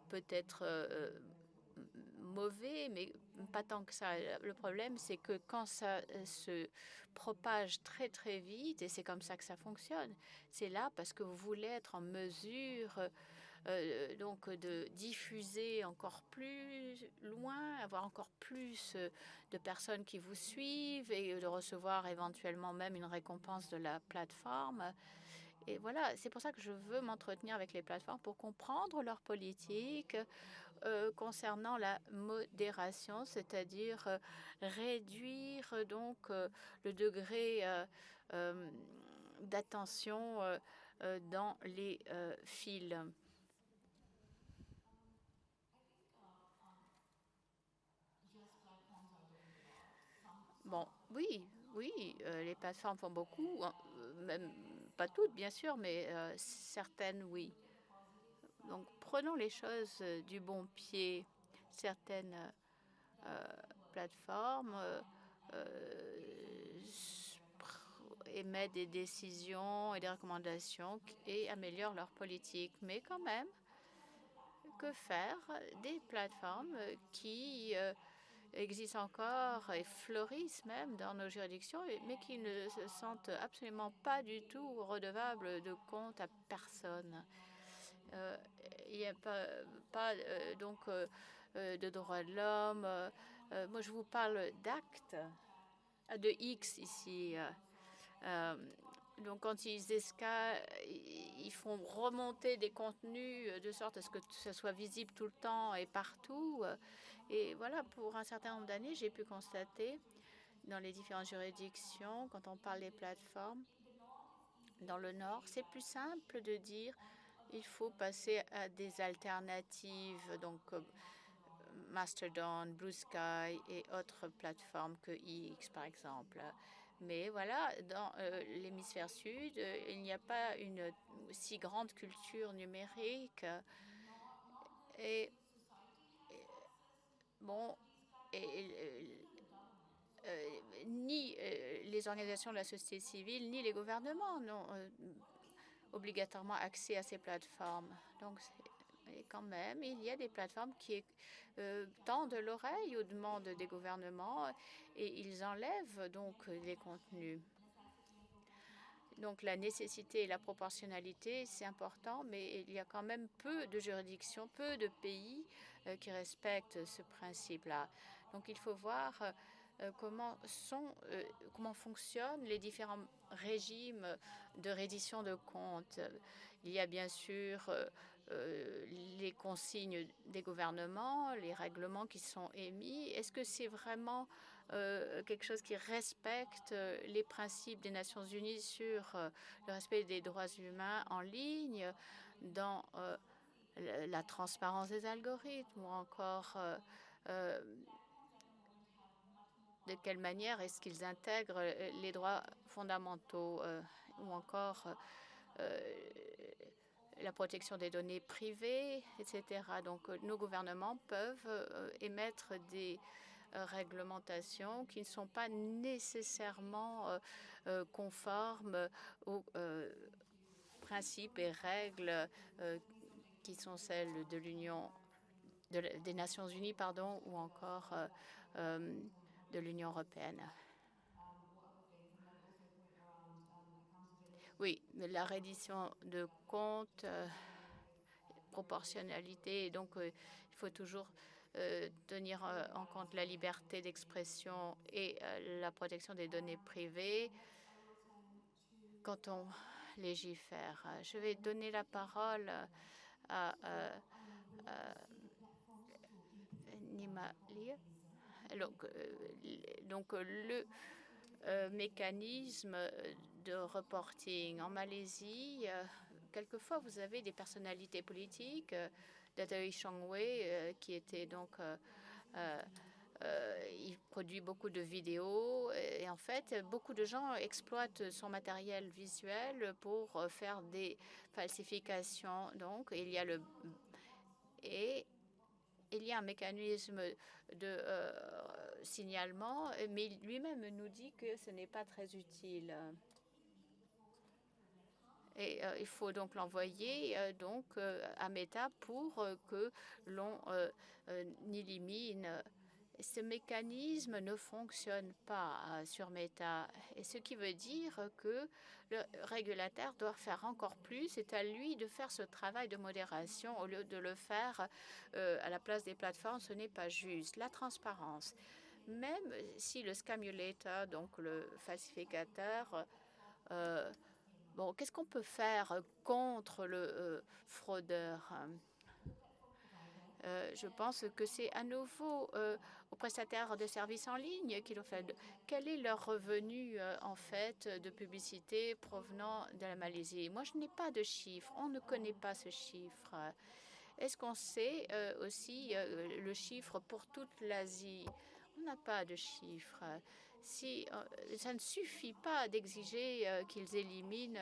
peut être mauvais, mais pas tant que ça. Le problème, c'est que quand ça se propage très très vite, et c'est comme ça que ça fonctionne, c'est là parce que vous voulez être en mesure donc de diffuser encore plus loin, avoir encore plus de personnes qui vous suivent et de recevoir éventuellement même une récompense de la plateforme. Et voilà, c'est pour ça que je veux m'entretenir avec les plateformes pour comprendre leur politique concernant la modération, c'est-à-dire réduire donc le degré d'attention dans les fils. Bon, oui, oui, les plateformes font beaucoup, même pas toutes, bien sûr, mais certaines, oui. Donc, prenons les choses du bon pied. Certaines plateformes émettent des décisions et des recommandations et améliorent leur politique. Mais quand même, que faire des plateformes qui existent encore et fleurissent même dans nos juridictions, mais qui ne se sentent absolument pas du tout redevables de compte à personne. Il n'y a pas de droits de l'homme. Moi, je vous parle d'actes, de X ici. Donc, quand ils ils font remonter des contenus de sorte à ce que ça soit visible tout le temps et partout. Et voilà, pour un certain nombre d'années, j'ai pu constater dans les différentes juridictions, quand on parle des plateformes, dans le Nord, c'est plus simple de dire il faut passer à des alternatives, donc Mastodon, Blue Sky et autres plateformes que X, par exemple. Mais voilà, dans l'hémisphère sud, il n'y a pas une si grande culture numérique. Et bon, ni les organisations de la société civile, ni les gouvernements n'ont obligatoirement accès à ces plateformes. Donc, et quand même, il y a des plateformes qui tendent l'oreille aux demandes des gouvernements et ils enlèvent donc les contenus. Donc la nécessité et la proportionnalité, c'est important, mais il y a quand même peu de juridictions, peu de pays qui respectent ce principe-là. Donc il faut voir comment fonctionnent les différents régimes de reddition de comptes. Il y a bien sûr les consignes des gouvernements, les règlements qui sont émis. Est-ce que c'est vraiment quelque chose qui respecte les principes des Nations Unies sur le respect des droits humains en ligne, dans la transparence des algorithmes, ou encore de quelle manière est-ce qu'ils intègrent les droits fondamentaux, ou encore la protection des données privées, etc. Donc, nos gouvernements peuvent émettre des réglementations qui ne sont pas nécessairement conformes aux principes et règles qui sont celles de des Nations Unies, pardon, ou encore de l'Union européenne. Oui, la reddition de comptes, proportionnalité, et donc il faut toujours tenir en compte la liberté d'expression et la protection des données privées quand on légifère. Je vais donner la parole à Nima Lia. Donc, le mécanisme de reporting en Malaisie, quelquefois vous avez des personnalités politiques, Dato' Chongwei, qui était donc il produit beaucoup de vidéos et en fait, beaucoup de gens exploitent son matériel visuel pour faire des falsifications. Donc, il y a un mécanisme de signalement, mais lui-même nous dit que ce n'est pas très utile. Et il faut donc l'envoyer à Meta pour que l'on élimine. Ce mécanisme ne fonctionne pas sur Meta, et ce qui veut dire que le régulateur doit faire encore plus. C'est à lui de faire ce travail de modération au lieu de le faire à la place des plateformes. Ce n'est pas juste. La transparence. Même si le scamulator, donc le falsificateur, bon, qu'est-ce qu'on peut faire contre le fraudeur? Je pense que c'est à nouveau aux prestataires de services en ligne qui doivent faire. Quel est leur revenu en fait de publicité provenant de la Malaisie? Moi, je n'ai pas de chiffre. On ne connaît pas ce chiffre. Est-ce qu'on sait aussi le chiffre pour toute l'Asie? On n'a pas de chiffre. Si ça ne suffit pas d'exiger qu'ils éliminent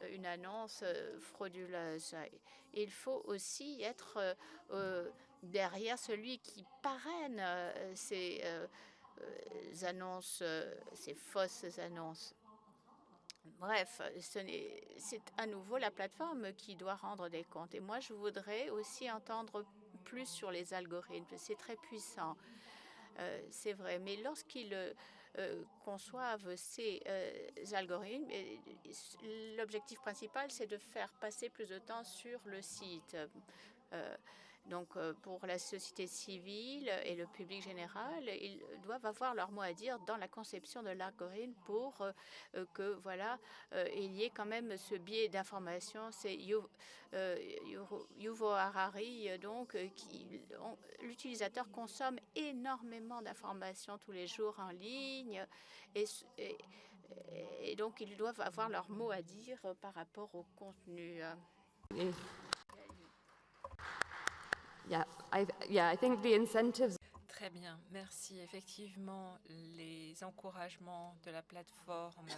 une annonce frauduleuse. Il faut aussi être derrière celui qui parraine ces annonces, ces fausses annonces. Bref, c'est à nouveau la plateforme qui doit rendre des comptes. Et moi, je voudrais aussi entendre plus sur les algorithmes. C'est très puissant, c'est vrai. Mais lorsqu'ils conçoivent ces algorithmes, l'objectif principal, c'est de faire passer plus de temps sur le site. Pour la société civile et le public général, ils doivent avoir leur mot à dire dans la conception de l'algorithme pour que il y ait quand même ce biais d'information. C'est Yuval Harari, l'utilisateur consomme énormément d'informations tous les jours en ligne et donc ils doivent avoir leur mot à dire par rapport au contenu. I think the incentives. Très bien, merci. Effectivement, les encouragements de la plateforme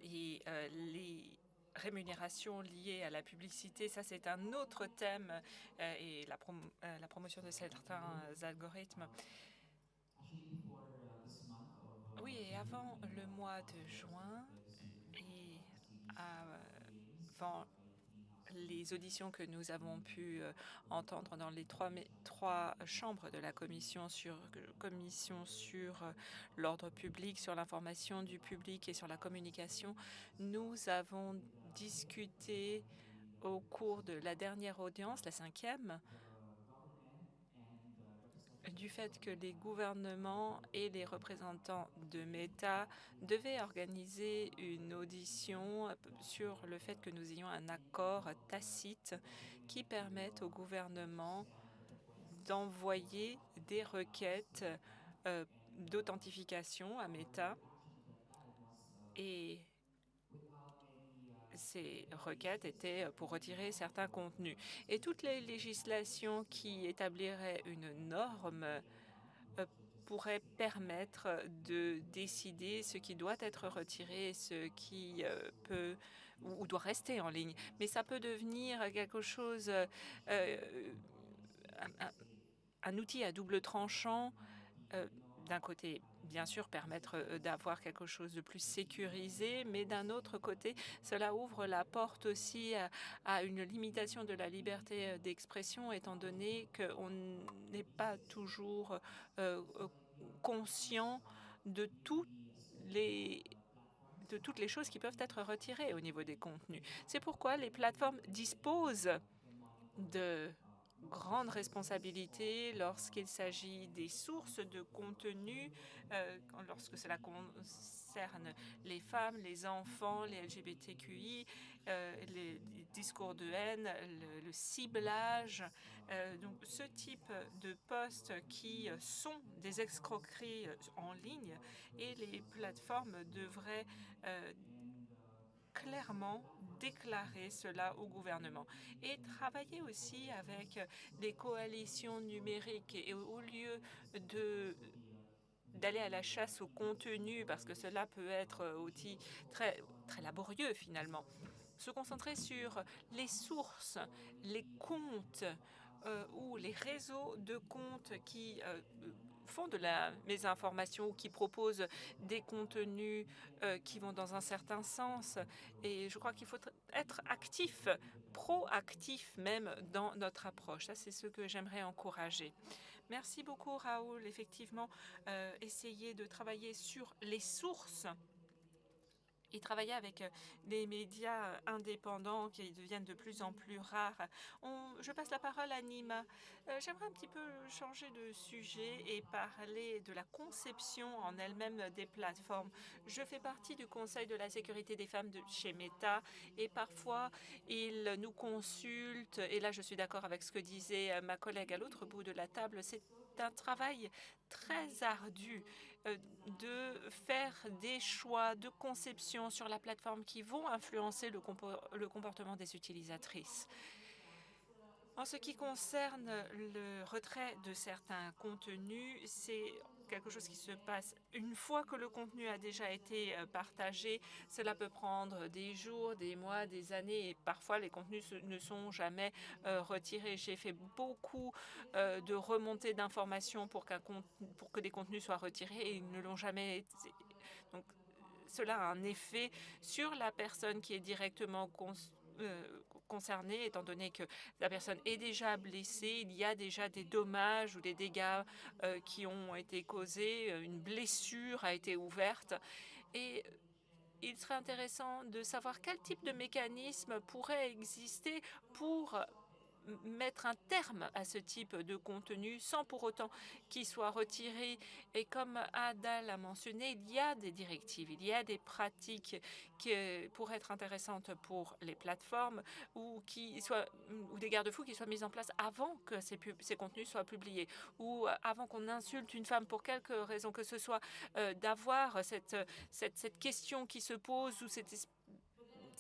et les rémunérations liées à la publicité, ça c'est un autre thème et la promotion de certains algorithmes. Oui, et avant le mois de juin et avant les auditions que nous avons pu entendre dans les trois chambres de la commission sur l'ordre public, sur l'information du public et sur la communication, nous avons discuté au cours de la dernière audience, la 5e, du fait que les gouvernements et les représentants de Meta devaient organiser une audition sur le fait que nous ayons un accord tacite qui permette au gouvernement d'envoyer des requêtes d'authentification à Meta. Et ces requêtes étaient pour retirer certains contenus. Et toutes les législations qui établiraient une norme pourrait permettre de décider ce qui doit être retiré, ce qui peut ou doit rester en ligne. Mais ça peut devenir quelque chose, un outil à double tranchant. D'un côté, bien sûr, permettre d'avoir quelque chose de plus sécurisé, mais d'un autre côté, cela ouvre la porte aussi à une limitation de la liberté d'expression, étant donné qu'on n'est pas toujours conscient de toutes les choses qui peuvent être retirées au niveau des contenus. C'est pourquoi les plateformes disposent de grandes responsabilités lorsqu'il s'agit des sources de contenu, lorsque cela concerne les femmes, les enfants, les LGBTQI, les discours de haine, le ciblage. Donc ce type de postes qui sont des escroqueries en ligne, et les plateformes devraient clairement déclarer cela au gouvernement et travailler aussi avec des coalitions numériques et au lieu d'aller à la chasse au contenu, parce que cela peut être aussi très, très laborieux finalement, se concentrer sur les sources, les comptes ou les réseaux de comptes qui font de la mésinformation ou qui proposent des contenus qui vont dans un certain sens. Et je crois qu'il faut être actif, proactif même dans notre approche. Ça, c'est ce que j'aimerais encourager. Merci beaucoup, Raoul. Effectivement, essayer de travailler sur les sources et travailler avec des médias indépendants qui deviennent de plus en plus rares. Je passe la parole à Nima. J'aimerais un petit peu changer de sujet et parler de la conception en elle-même des plateformes. Je fais partie du Conseil de la sécurité des femmes chez Meta et parfois ils nous consultent. Et là, je suis d'accord avec ce que disait ma collègue à l'autre bout de la table. C'est un travail très ardu de faire des choix de conception sur la plateforme qui vont influencer le comportement des utilisatrices. En ce qui concerne le retrait de certains contenus, c'est quelque chose qui se passe une fois que le contenu a déjà été partagé. Cela peut prendre des jours, des mois, des années et parfois les contenus ne sont jamais retirés. J'ai fait beaucoup de remontées d'informations pour que des contenus soient retirés et ils ne l'ont jamais été. Donc, cela a un effet sur la personne qui est directement concernée, étant donné que la personne est déjà blessée, il y a déjà des dommages ou des dégâts qui ont été causés, une blessure a été ouverte. Et il serait intéressant de savoir quel type de mécanisme pourrait exister pour mettre un terme à ce type de contenu sans pour autant qu'il soit retiré. Et comme Ada l'a mentionné, il y a des directives, il y a des pratiques qui pourraient être intéressantes pour les plateformes ou des garde-fous qui soient mis en place avant que ces contenus soient publiés ou avant qu'on insulte une femme pour quelque raison que ce soit, d'avoir cette question qui se pose ou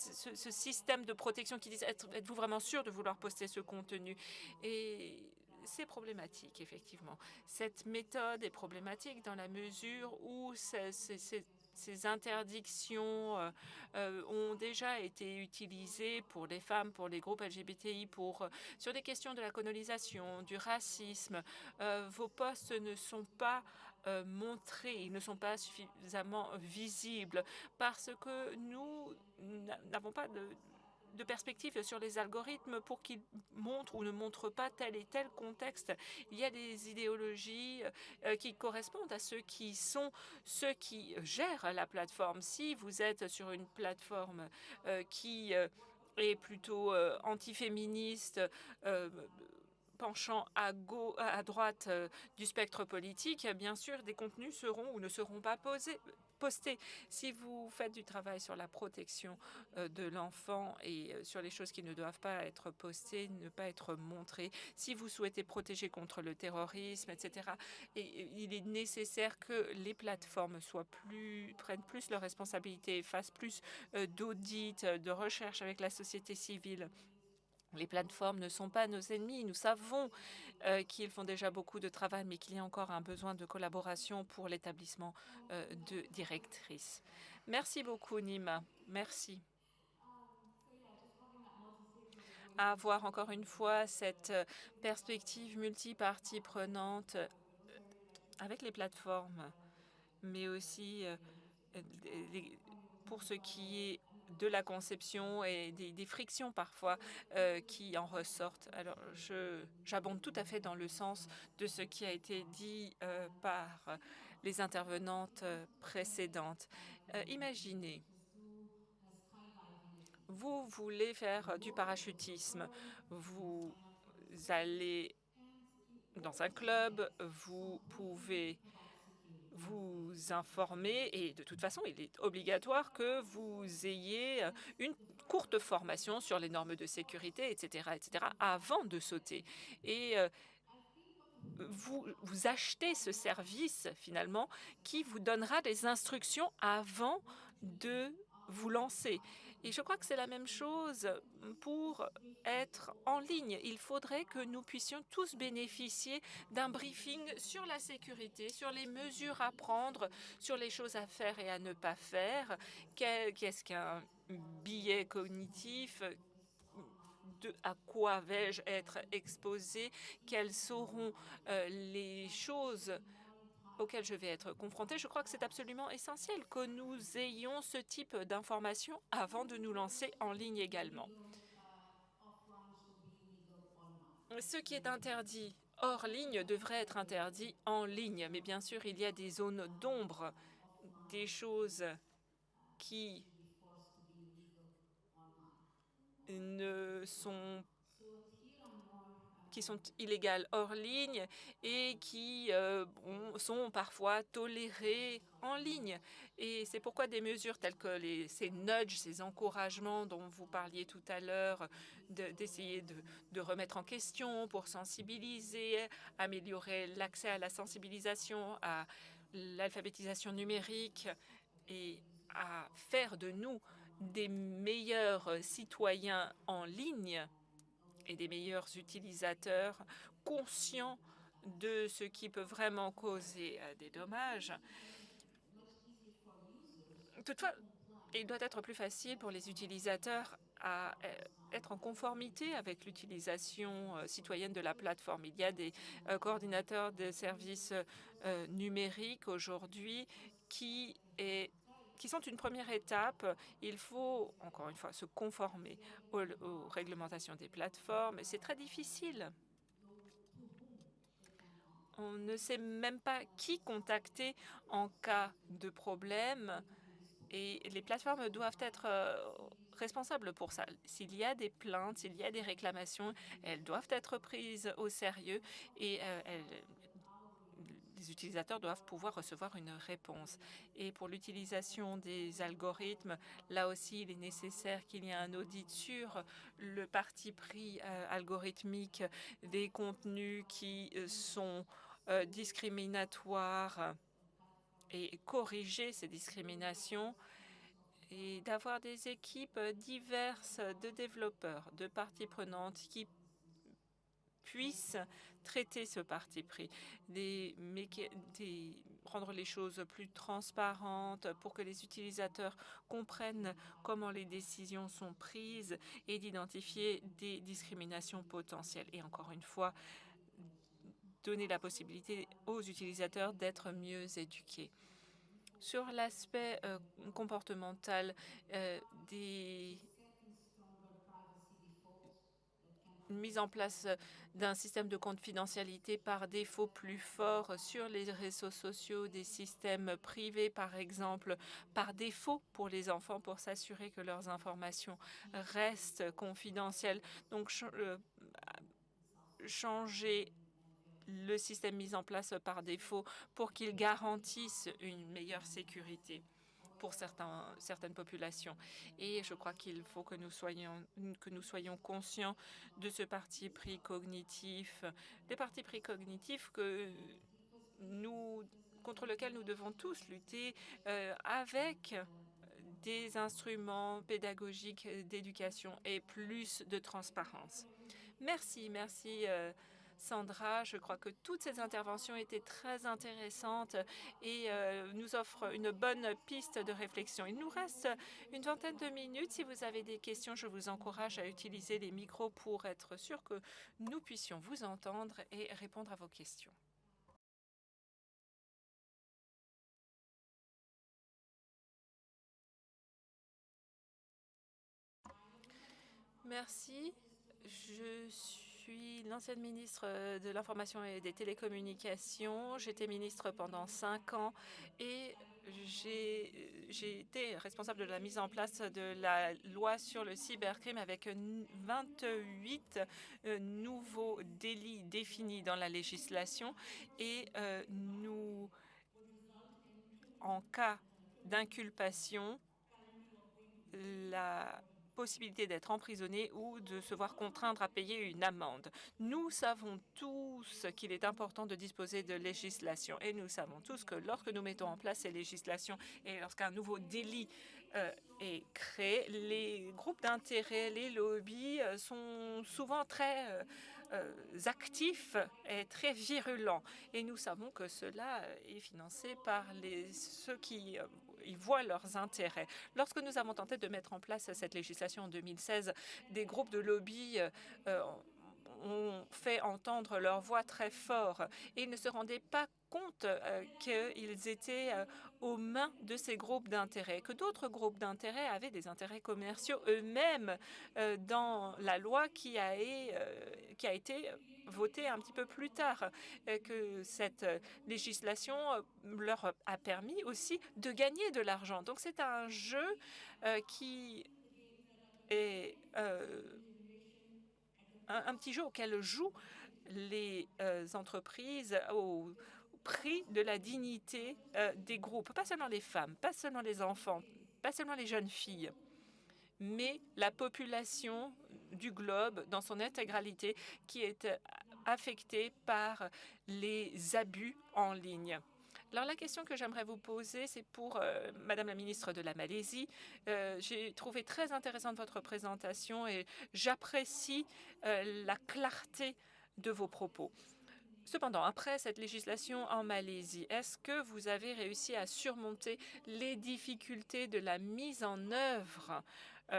ce système de protection qui dit êtes-vous vraiment sûr de vouloir poster ce contenu? Et c'est problématique, effectivement. Cette méthode est problématique dans la mesure où ces interdictions ont déjà été utilisées pour les femmes, pour les groupes LGBTI, sur des questions de la colonisation, du racisme. Vos posts ne sont pas montrés, ils ne sont pas suffisamment visibles parce que nous n'avons pas de perspective sur les algorithmes pour qu'ils montrent ou ne montrent pas tel et tel contexte. Il y a des idéologies qui correspondent à ceux qui gèrent la plateforme. Si vous êtes sur une plateforme qui est plutôt antiféministe, penchant à droite du spectre politique, bien sûr, des contenus seront ou ne seront pas postés. Si vous faites du travail sur la protection de l'enfant et sur les choses qui ne doivent pas être postées, ne pas être montrées, si vous souhaitez protéger contre le terrorisme, etc., et il est nécessaire que les plateformes prennent plus leurs responsabilités, fassent plus d'audits, de recherche avec la société civile. Les plateformes ne sont pas nos ennemis. Nous savons qu'ils font déjà beaucoup de travail, mais qu'il y a encore un besoin de collaboration pour l'établissement de directrices. Merci beaucoup, Nima. Merci. À avoir encore une fois cette perspective multipartie prenante avec les plateformes, mais aussi pour ce qui est de la conception et des frictions parfois qui en ressortent. Alors, j'abonde tout à fait dans le sens de ce qui a été dit par les intervenantes précédentes. Imaginez, vous voulez faire du parachutisme, vous allez dans un club, vous pouvez vous informer et de toute façon, il est obligatoire que vous ayez une courte formation sur les normes de sécurité, etc., avant de sauter. Et vous achetez ce service, finalement, qui vous donnera des instructions avant de vous lancer. Et je crois que c'est la même chose pour être en ligne. Il faudrait que nous puissions tous bénéficier d'un briefing sur la sécurité, sur les mesures à prendre, sur les choses à faire et à ne pas faire. Qu'est-ce qu'un biais cognitif? À quoi vais-je être exposé? Quelles seront les choses auxquels je vais être confrontée, je crois que c'est absolument essentiel que nous ayons ce type d'informations avant de nous lancer en ligne également. Ce qui est interdit hors ligne devrait être interdit en ligne, mais bien sûr, il y a des zones d'ombre, des choses qui ne sont qui sont illégales hors ligne et qui sont parfois tolérées en ligne. Et c'est pourquoi des mesures telles que ces nudges, ces encouragements dont vous parliez tout à l'heure, d'essayer de remettre en question pour sensibiliser, améliorer l'accès à la sensibilisation, à l'alphabétisation numérique et à faire de nous des meilleurs citoyens en ligne et des meilleurs utilisateurs conscients de ce qui peut vraiment causer des dommages. Toutefois, il doit être plus facile pour les utilisateurs à être en conformité avec l'utilisation citoyenne de la plateforme. Il y a des coordinateurs de services numériques aujourd'hui qui sont une première étape. Il faut, encore une fois, se conformer aux réglementations des plateformes. C'est très difficile. On ne sait même pas qui contacter en cas de problème et les plateformes doivent être responsables pour ça. S'il y a des plaintes, s'il y a des réclamations, elles doivent être prises au sérieux et les utilisateurs doivent pouvoir recevoir une réponse. Et pour l'utilisation des algorithmes, là aussi, il est nécessaire qu'il y ait un audit sur le parti pris algorithmique des contenus qui sont discriminatoires et corriger ces discriminations et d'avoir des équipes diverses de développeurs, de parties prenantes qui puissent traiter ce parti pris, rendre les choses plus transparentes pour que les utilisateurs comprennent comment les décisions sont prises et d'identifier des discriminations potentielles. Et encore une fois, donner la possibilité aux utilisateurs d'être mieux éduqués. Sur l'aspect comportemental des mise en place d'un système de confidentialité par défaut plus fort sur les réseaux sociaux, des systèmes privés par exemple, par défaut pour les enfants pour s'assurer que leurs informations restent confidentielles. Donc changer le système mis en place par défaut pour qu'il garantisse une meilleure sécurité pour certaines populations. Et je crois qu'il faut que nous soyons conscients de ce parti pris cognitif, des partis pris cognitifs contre lesquels nous devons tous lutter avec des instruments pédagogiques d'éducation et plus de transparence. Merci. Sandra, je crois que toutes ces interventions étaient très intéressantes et nous offrent une bonne piste de réflexion. Il nous reste une vingtaine de minutes. Si vous avez des questions, je vous encourage à utiliser les micros pour être sûr que nous puissions vous entendre et répondre à vos questions. Merci. Je suis l'ancienne ministre de l'Information et des Télécommunications. J'étais ministre pendant 5 ans et j'ai été responsable de la mise en place de la loi sur le cybercrime avec 28 nouveaux délits définis dans la législation et en cas d'inculpation, la possibilité d'être emprisonné ou de se voir contraindre à payer une amende. Nous savons tous qu'il est important de disposer de législation et nous savons tous que lorsque nous mettons en place ces législations et lorsqu'un nouveau délit est créé, les groupes d'intérêt, les lobbies sont souvent très actifs et très virulents. Et nous savons que cela est financé par ceux qui y voient leurs intérêts. Lorsque nous avons tenté de mettre en place cette législation en 2016, des groupes de lobby ont fait entendre leur voix très fort et ils ne se rendaient pas compte qu'ils étaient aux mains de ces groupes d'intérêt, que d'autres groupes d'intérêt avaient des intérêts commerciaux eux-mêmes dans la loi qui a été votée un petit peu plus tard, que cette législation leur a permis aussi de gagner de l'argent. Donc c'est un jeu qui est un petit jeu auquel jouent les entreprises au prix de la dignité des groupes, pas seulement les femmes, pas seulement les enfants, pas seulement les jeunes filles, mais la population du globe dans son intégralité qui est affectée par les abus en ligne. Alors la question que j'aimerais vous poser, c'est pour Madame la ministre de la Malaisie. J'ai trouvé très intéressante votre présentation et j'apprécie la clarté de vos propos. Cependant, après cette législation en Malaisie, est-ce que vous avez réussi à surmonter les difficultés de la mise en œuvre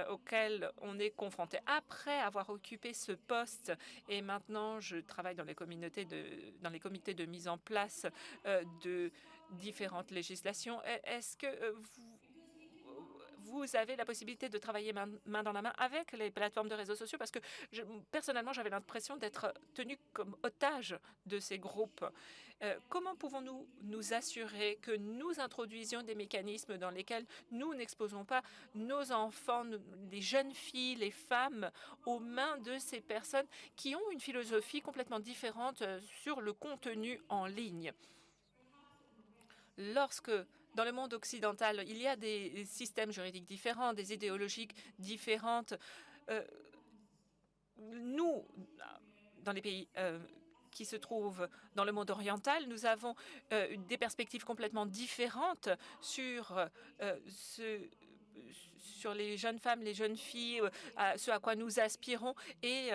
auxquelles on est confronté après avoir occupé ce poste? Et maintenant, je travaille dans les comités de mise en place de différentes législations. Est-ce que vous avez la possibilité de travailler main dans la main avec les plateformes de réseaux sociaux? Parce que personnellement, j'avais l'impression d'être tenue comme otage de ces groupes. Comment pouvons-nous nous assurer que nous introduisions des mécanismes dans lesquels nous n'exposons pas nos enfants, les jeunes filles, les femmes, aux mains de ces personnes qui ont une philosophie complètement différente sur le contenu en ligne? Lorsque dans le monde occidental, il y a des systèmes juridiques différents, des idéologies différentes, nous, dans les pays qui se trouvent dans le monde oriental, nous avons des perspectives complètement différentes sur les jeunes femmes, les jeunes filles, ce à quoi nous aspirons. Et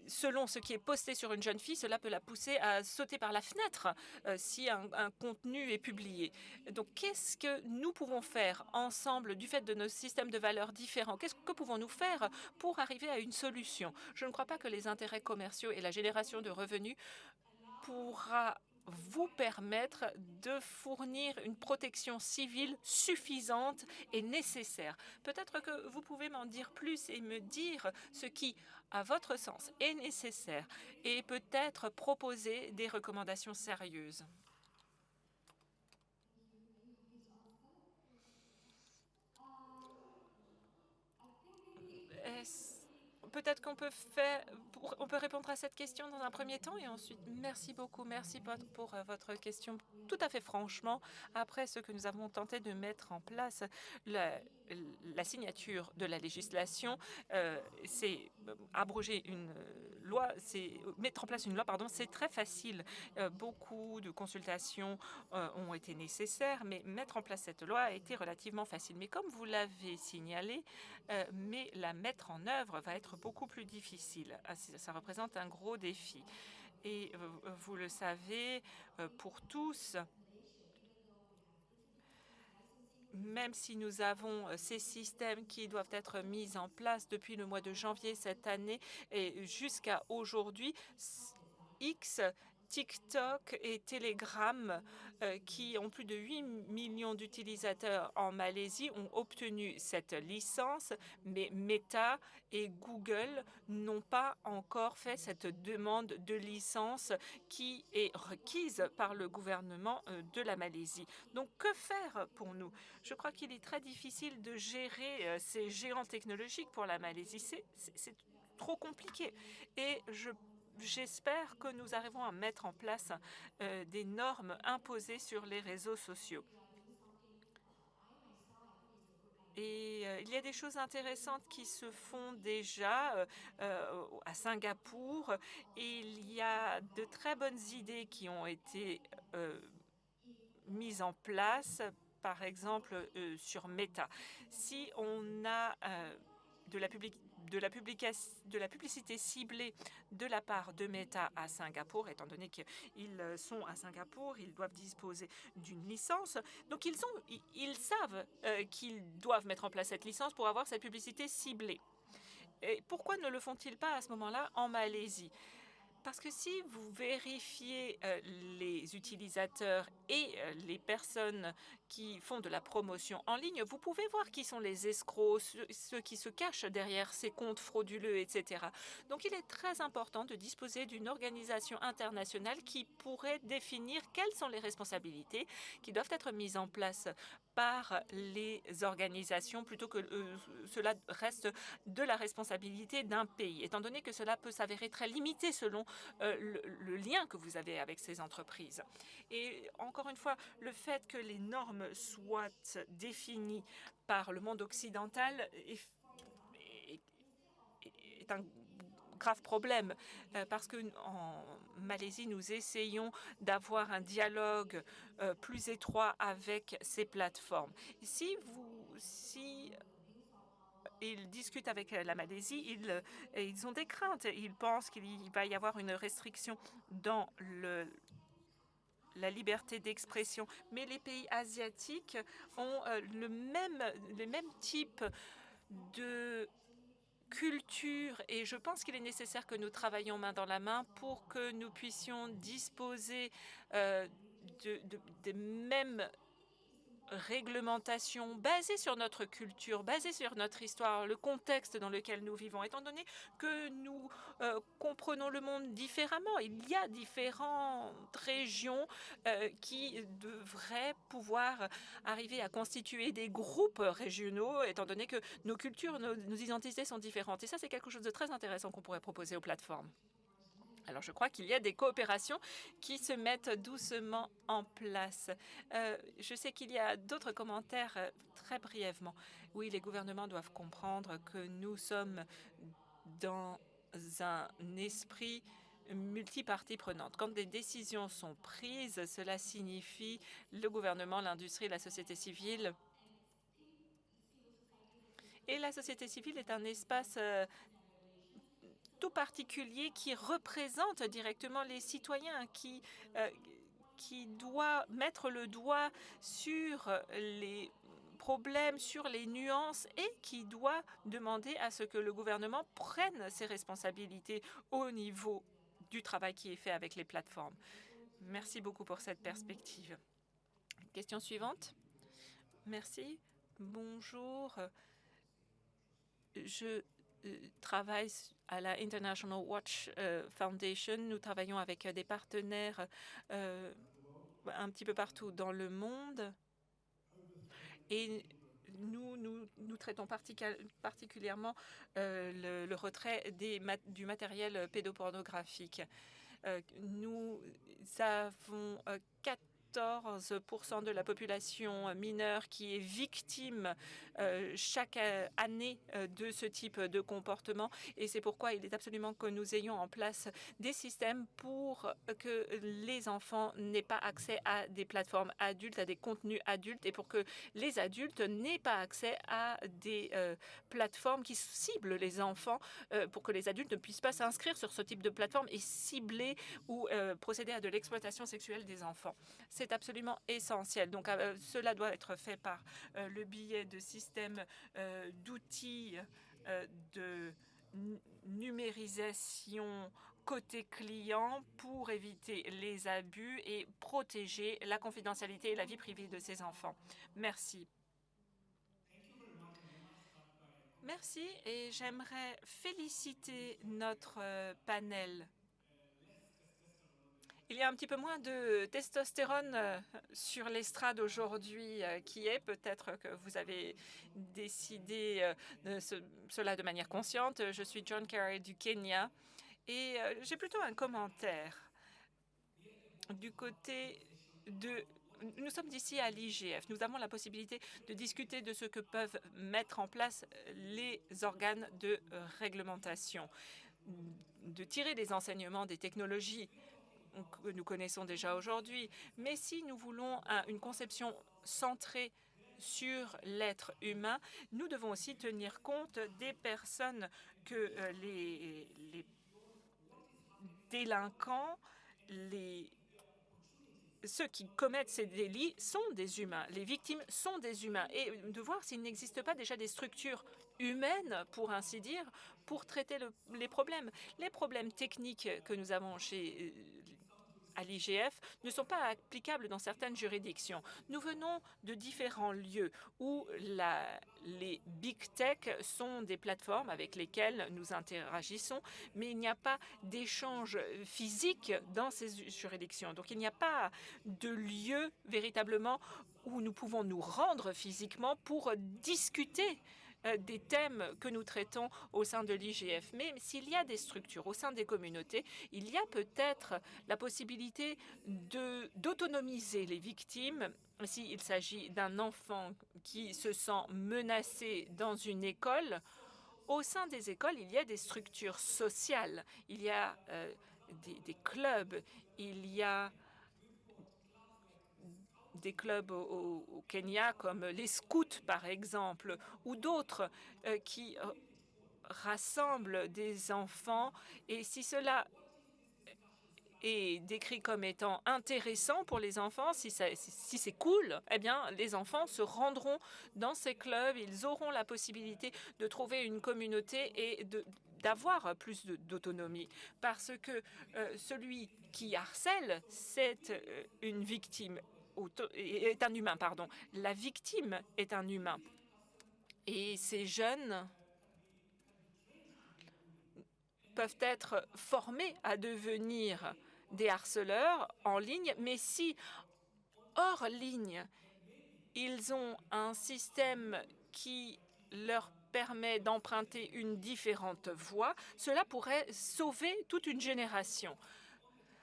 selon ce qui est posté sur une jeune fille, cela peut la pousser à sauter par la fenêtre si un contenu est publié. Donc, qu'est-ce que nous pouvons faire ensemble du fait de nos systèmes de valeurs différents? Que pouvons-nous faire pour arriver à une solution? Je ne crois pas que les intérêts commerciaux et la génération de revenus pourra vous permettre de fournir une protection civile suffisante et nécessaire. Peut-être que vous pouvez m'en dire plus et me dire ce qui, à votre sens, est nécessaire et peut-être proposer des recommandations sérieuses. Peut-être qu'on peut répondre à cette question dans un premier temps et ensuite, merci beaucoup, merci pour votre question. Tout à fait franchement, après ce que nous avons tenté de mettre en place, la signature de la législation, c'est abroger une loi, c'est mettre en place une loi, pardon, c'est très facile. Beaucoup de consultations ont été nécessaires, mais mettre en place cette loi a été relativement facile. Mais comme vous l'avez signalé, mais la mettre en œuvre va être beaucoup plus difficile. Ça représente un gros défi. Et vous le savez, pour tous, même si nous avons ces systèmes qui doivent être mis en place depuis le mois de janvier cette année et jusqu'à aujourd'hui, X, TikTok et Telegram, qui ont plus de 8 millions d'utilisateurs en Malaisie, ont obtenu cette licence, mais Meta et Google n'ont pas encore fait cette demande de licence qui est requise par le gouvernement de la Malaisie. Donc, que faire pour nous? Je crois qu'il est très difficile de gérer ces géants technologiques pour la Malaisie. C'est trop compliqué. Et j'espère que nous arrivons à mettre en place des normes imposées sur les réseaux sociaux. Et il y a des choses intéressantes qui se font déjà à Singapour. Et il y a de très bonnes idées qui ont été mises en place, par exemple sur Meta. Si on a de la publicité ciblée de la part de Meta à Singapour, étant donné qu'ils sont à Singapour, ils doivent disposer d'une licence. Donc, ils savent qu'ils doivent mettre en place cette licence pour avoir cette publicité ciblée. Et pourquoi ne le font-ils pas à ce moment-là en Malaisie? Parce que si vous vérifiez les utilisateurs et les personnes qui font de la promotion en ligne, vous pouvez voir qui sont les escrocs, ceux qui se cachent derrière ces comptes frauduleux, etc. Donc il est très important de disposer d'une organisation internationale qui pourrait définir quelles sont les responsabilités qui doivent être mises en place par les organisations plutôt que cela reste de la responsabilité d'un pays, étant donné que cela peut s'avérer très limité selon le lien que vous avez avec ces entreprises. Et encore une fois, le fait que les normes soient définies par le monde occidental est un grave problème parce que en Malaisie, nous essayons d'avoir un dialogue plus étroit avec ces plateformes. Si ils discutent avec la Malaisie, ils ont des craintes. Ils pensent qu'il va y avoir une restriction dans la liberté d'expression. Mais les pays asiatiques ont le même type de culture et je pense qu'il est nécessaire que nous travaillions main dans la main pour que nous puissions disposer des mêmes réglementation basée sur notre culture, basée sur notre histoire, le contexte dans lequel nous vivons, étant donné que nous comprenons le monde différemment. Il y a différentes régions qui devraient pouvoir arriver à constituer des groupes régionaux, étant donné que nos cultures, nos identités sont différentes. Et ça, c'est quelque chose de très intéressant qu'on pourrait proposer aux plateformes. Alors, je crois qu'il y a des coopérations qui se mettent doucement en place. Je sais qu'il y a d'autres commentaires très brièvement. Oui, les gouvernements doivent comprendre que nous sommes dans un esprit multiparties prenantes. Quand des décisions sont prises, cela signifie le gouvernement, l'industrie, la société civile. Et la société civile est un espace tout particulier qui représente directement les citoyens, qui doit mettre le doigt sur les problèmes, sur les nuances et qui doit demander à ce que le gouvernement prenne ses responsabilités au niveau du travail qui est fait avec les plateformes. Merci beaucoup pour cette perspective. Question suivante. Merci. Bonjour. Je travaille à la International Watch Foundation. Nous travaillons avec des partenaires un petit peu partout dans le monde. Et nous traitons particulièrement le retrait du matériel pédopornographique. Nous avons 14% de la population mineure qui est victime chaque année de ce type de comportement. Et c'est pourquoi il est absolument que nous ayons en place des systèmes pour que les enfants n'aient pas accès à des plateformes adultes, à des contenus adultes, et pour que les adultes n'aient pas accès à des plateformes qui ciblent les enfants, pour que les adultes ne puissent pas s'inscrire sur ce type de plateforme et cibler ou procéder à de l'exploitation sexuelle des enfants. C'est absolument essentiel. Donc, cela doit être fait par le biais de systèmes d'outils de numérisation côté client pour éviter les abus et protéger la confidentialité et la vie privée de ces enfants. Merci. Merci et j'aimerais féliciter notre panel. Il y a un petit peu moins de testostérone sur l'estrade aujourd'hui qui est. Peut-être que vous avez décidé cela de manière consciente. Je suis John Carey du Kenya et j'ai plutôt un commentaire du côté de... Nous sommes ici à l'IGF. Nous avons la possibilité de discuter de ce que peuvent mettre en place les organes de réglementation, de tirer des enseignements des technologies que nous connaissons déjà aujourd'hui. Mais si nous voulons une conception centrée sur l'être humain, nous devons aussi tenir compte des personnes que les délinquants, les ceux qui commettent ces délits sont des humains, les victimes sont des humains, et de voir s'il n'existe pas déjà des structures humaines, pour ainsi dire, pour traiter les problèmes. Les problèmes techniques que nous avons à l'IGF ne sont pas applicables dans certaines juridictions. Nous venons de différents lieux où les big tech sont des plateformes avec lesquelles nous interagissons, mais il n'y a pas d'échange physique dans ces juridictions. Donc il n'y a pas de lieu véritablement où nous pouvons nous rendre physiquement pour discuter des thèmes que nous traitons au sein de l'IGF. Mais s'il y a des structures au sein des communautés, il y a peut-être la possibilité d'autonomiser les victimes. S'il s'agit d'un enfant qui se sent menacé dans une école, au sein des écoles, il y a des structures sociales, il y a des clubs, il y a des clubs au Kenya comme les scouts par exemple, ou d'autres qui rassemblent des enfants. Et si cela est décrit comme étant intéressant pour les enfants, si c'est cool, eh bien les enfants se rendront dans ces clubs, ils auront la possibilité de trouver une communauté et d'avoir plus d'autonomie, parce que celui qui harcèle, c'est une victime, est un humain, pardon. La victime est un humain. Et ces jeunes peuvent être formés à devenir des harceleurs en ligne, mais si hors ligne, ils ont un système qui leur permet d'emprunter une différente voie, cela pourrait sauver toute une génération.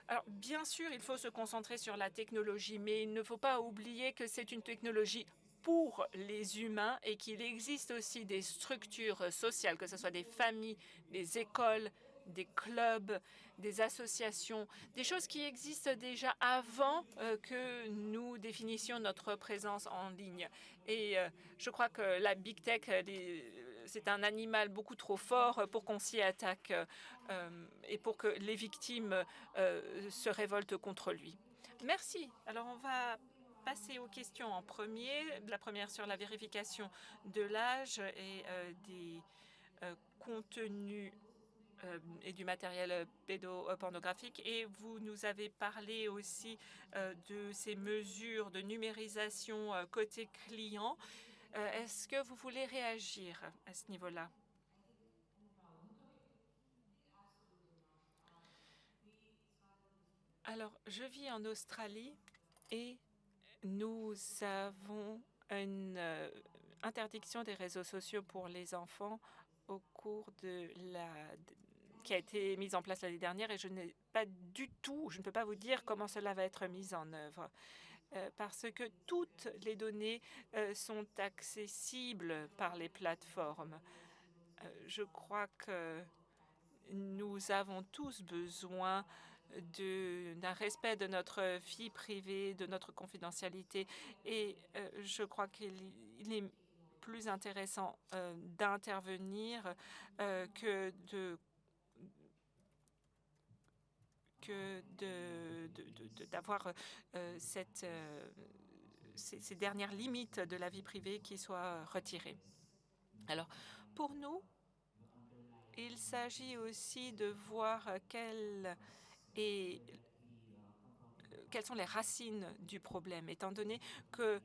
Alors, bien sûr, il faut se concentrer sur la technologie, mais il ne faut pas oublier que c'est une technologie pour les humains et qu'il existe aussi des structures sociales, que ce soit des familles, des écoles, des clubs, des associations, des choses qui existent déjà avant que nous définissions notre présence en ligne. Et je crois que la big tech, c'est un animal beaucoup trop fort pour qu'on s'y attaque et pour que les victimes se révoltent contre lui. Merci. Alors on va passer aux questions en premier. La première sur la vérification de l'âge et des contenus et du matériel pédopornographique. Et vous nous avez parlé aussi de ces mesures de numérisation côté client. Est-ce que vous voulez réagir à ce niveau-là? Alors, je vis en Australie et nous avons une interdiction des réseaux sociaux pour les enfants au cours qui a été mise en place l'année dernière, et je ne peux pas vous dire comment cela va être mis en œuvre. Parce que toutes les données sont accessibles par les plateformes. Je crois que nous avons tous besoin d'un respect de notre vie privée, de notre confidentialité, et je crois qu'il est plus intéressant d'intervenir que d'avoir ces dernières limites de la vie privée qui soient retirées. Alors, pour nous, il s'agit aussi de voir quelles sont les racines du problème, étant donné que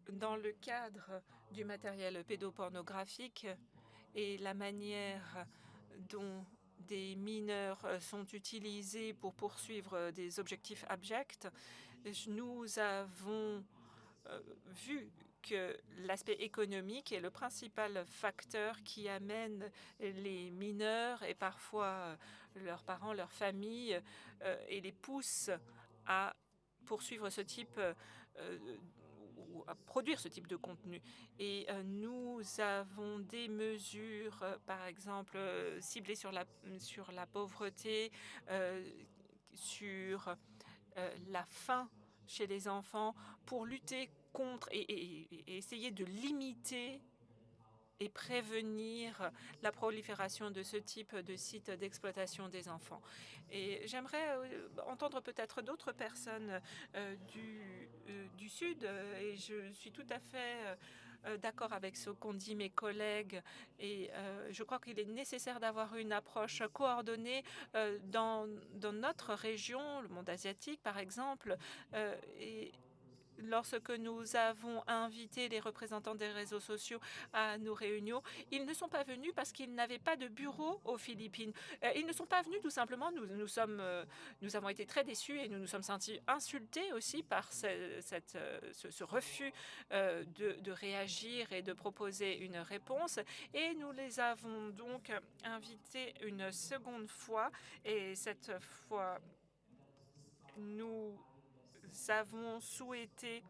dans le cadre du matériel pédopornographique et la manière dont des mineurs sont utilisés pour poursuivre des objectifs abjects, nous avons vu que l'aspect économique est le principal facteur qui amène les mineurs et parfois leurs parents, leurs familles, et les pousse à poursuivre ce type ou à produire ce type de contenu. Et nous avons des mesures, par exemple, ciblées sur la pauvreté, sur la faim chez les enfants, pour lutter contre et essayer de limiter et prévenir la prolifération de ce type de site d'exploitation des enfants. Et j'aimerais entendre peut-être d'autres personnes du Sud, et je suis tout à fait d'accord avec ce qu'ont dit mes collègues, et je crois qu'il est nécessaire d'avoir une approche coordonnée dans notre région, le monde asiatique par exemple, et lorsque nous avons invité les représentants des réseaux sociaux à nos réunions, ils ne sont pas venus parce qu'ils n'avaient pas de bureau aux Philippines. Ils ne sont pas venus tout simplement. Nous avons été très déçus et nous nous sommes sentis insultés aussi par ce refus de réagir et de proposer une réponse. Et nous les avons donc invités une seconde fois. Et cette fois, nous avons souhaité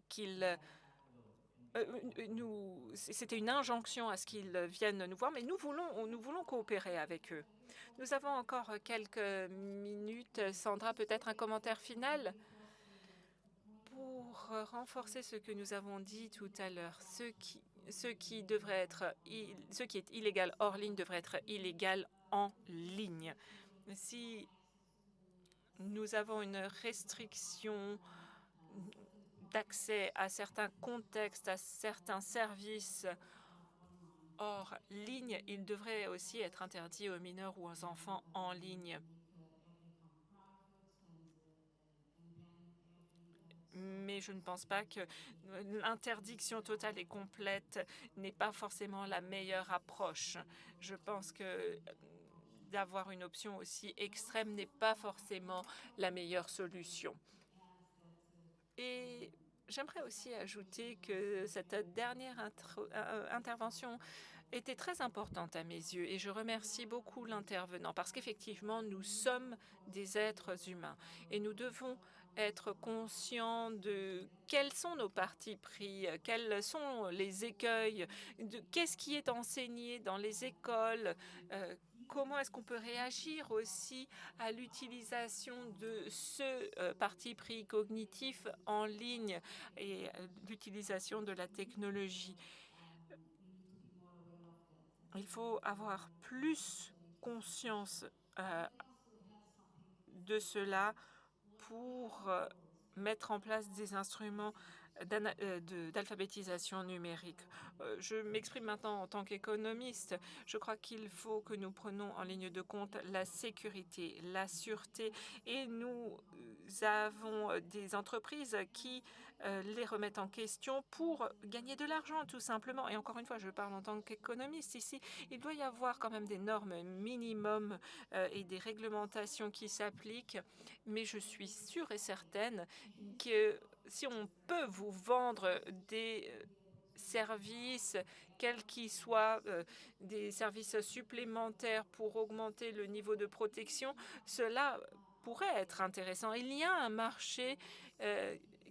qu'ils c'était une injonction à ce qu'ils viennent nous voir, mais nous voulons coopérer avec eux. Nous avons encore quelques minutes. Sandra, peut-être un commentaire final pour renforcer ce que nous avons dit tout à l'heure. Ce qui est illégal hors ligne devrait être illégal en ligne. Si nous avons une restriction d'accès à certains contextes, à certains services hors ligne, il devrait aussi être interdit aux mineurs ou aux enfants en ligne. Mais je ne pense pas que l'interdiction totale et complète n'est pas forcément la meilleure approche. Je pense que d'avoir une option aussi extrême n'est pas forcément la meilleure solution. Et j'aimerais aussi ajouter que cette dernière intervention était très importante à mes yeux et je remercie beaucoup l'intervenant parce qu'effectivement, nous sommes des êtres humains et nous devons être conscients de quels sont nos partis pris, quels sont les écueils, qu'est-ce qui est enseigné dans les écoles, comment est-ce qu'on peut réagir aussi à l'utilisation de ce parti pris cognitif en ligne et l'utilisation de la technologie. Il faut avoir plus conscience de cela pour mettre en place des instruments d'alphabétisation numérique. Je m'exprime maintenant en tant qu'économiste. Je crois qu'il faut que nous prenions en ligne de compte la sécurité, la sûreté, et nous avons des entreprises qui les remettent en question pour gagner de l'argent, tout simplement. Et encore une fois, je parle en tant qu'économiste ici. Il doit y avoir quand même des normes minimum et des réglementations qui s'appliquent, mais je suis sûre et certaine que si on peut vous vendre des services, quels qu'ils soient, des services supplémentaires pour augmenter le niveau de protection, cela pourrait être intéressant. Il y a un marché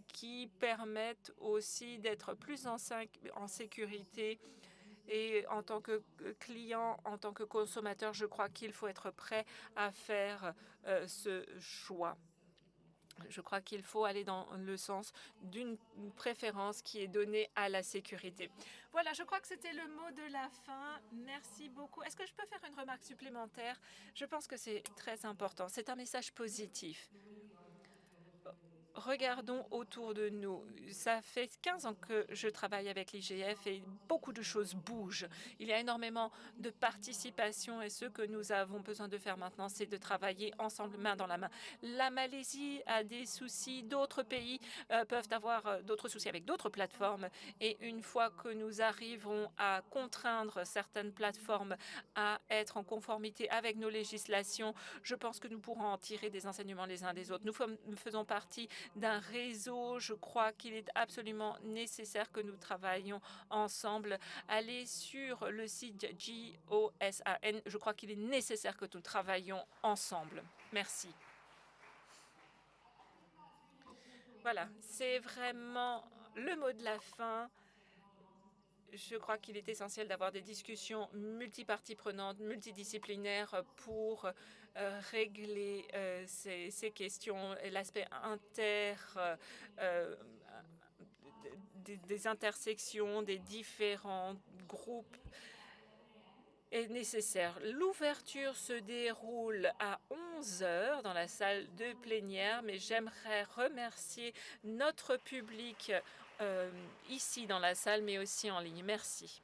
qui permette aussi d'être plus en sécurité. Et en tant que client, en tant que consommateur, je crois qu'il faut être prêt à faire ce choix. Je crois qu'il faut aller dans le sens d'une préférence qui est donnée à la sécurité. Voilà, je crois que c'était le mot de la fin. Merci beaucoup. Est-ce que je peux faire une remarque supplémentaire? Je pense que c'est très important. C'est un message positif. Regardons autour de nous. Ça fait 15 ans que je travaille avec l'IGF et beaucoup de choses bougent. Il y a énormément de participation et ce que nous avons besoin de faire maintenant, c'est de travailler ensemble, main dans la main. La Malaisie a des soucis, d'autres pays peuvent avoir d'autres soucis avec d'autres plateformes et une fois que nous arriverons à contraindre certaines plateformes à être en conformité avec nos législations, je pense que nous pourrons en tirer des enseignements les uns des autres. Nous faisons partie d'un réseau. Je crois qu'il est absolument nécessaire que nous travaillions ensemble. Allez sur le site GOSAN. Je crois qu'il est nécessaire que nous travaillions ensemble. Merci. Voilà, c'est vraiment le mot de la fin. Je crois qu'il est essentiel d'avoir des discussions multiparties prenantes, multidisciplinaires pour régler ces questions et l'aspect des intersections, des différents groupes est nécessaire. L'ouverture se déroule à 11 heures dans la salle de plénière, mais j'aimerais remercier notre public ici dans la salle, mais aussi en ligne. Merci.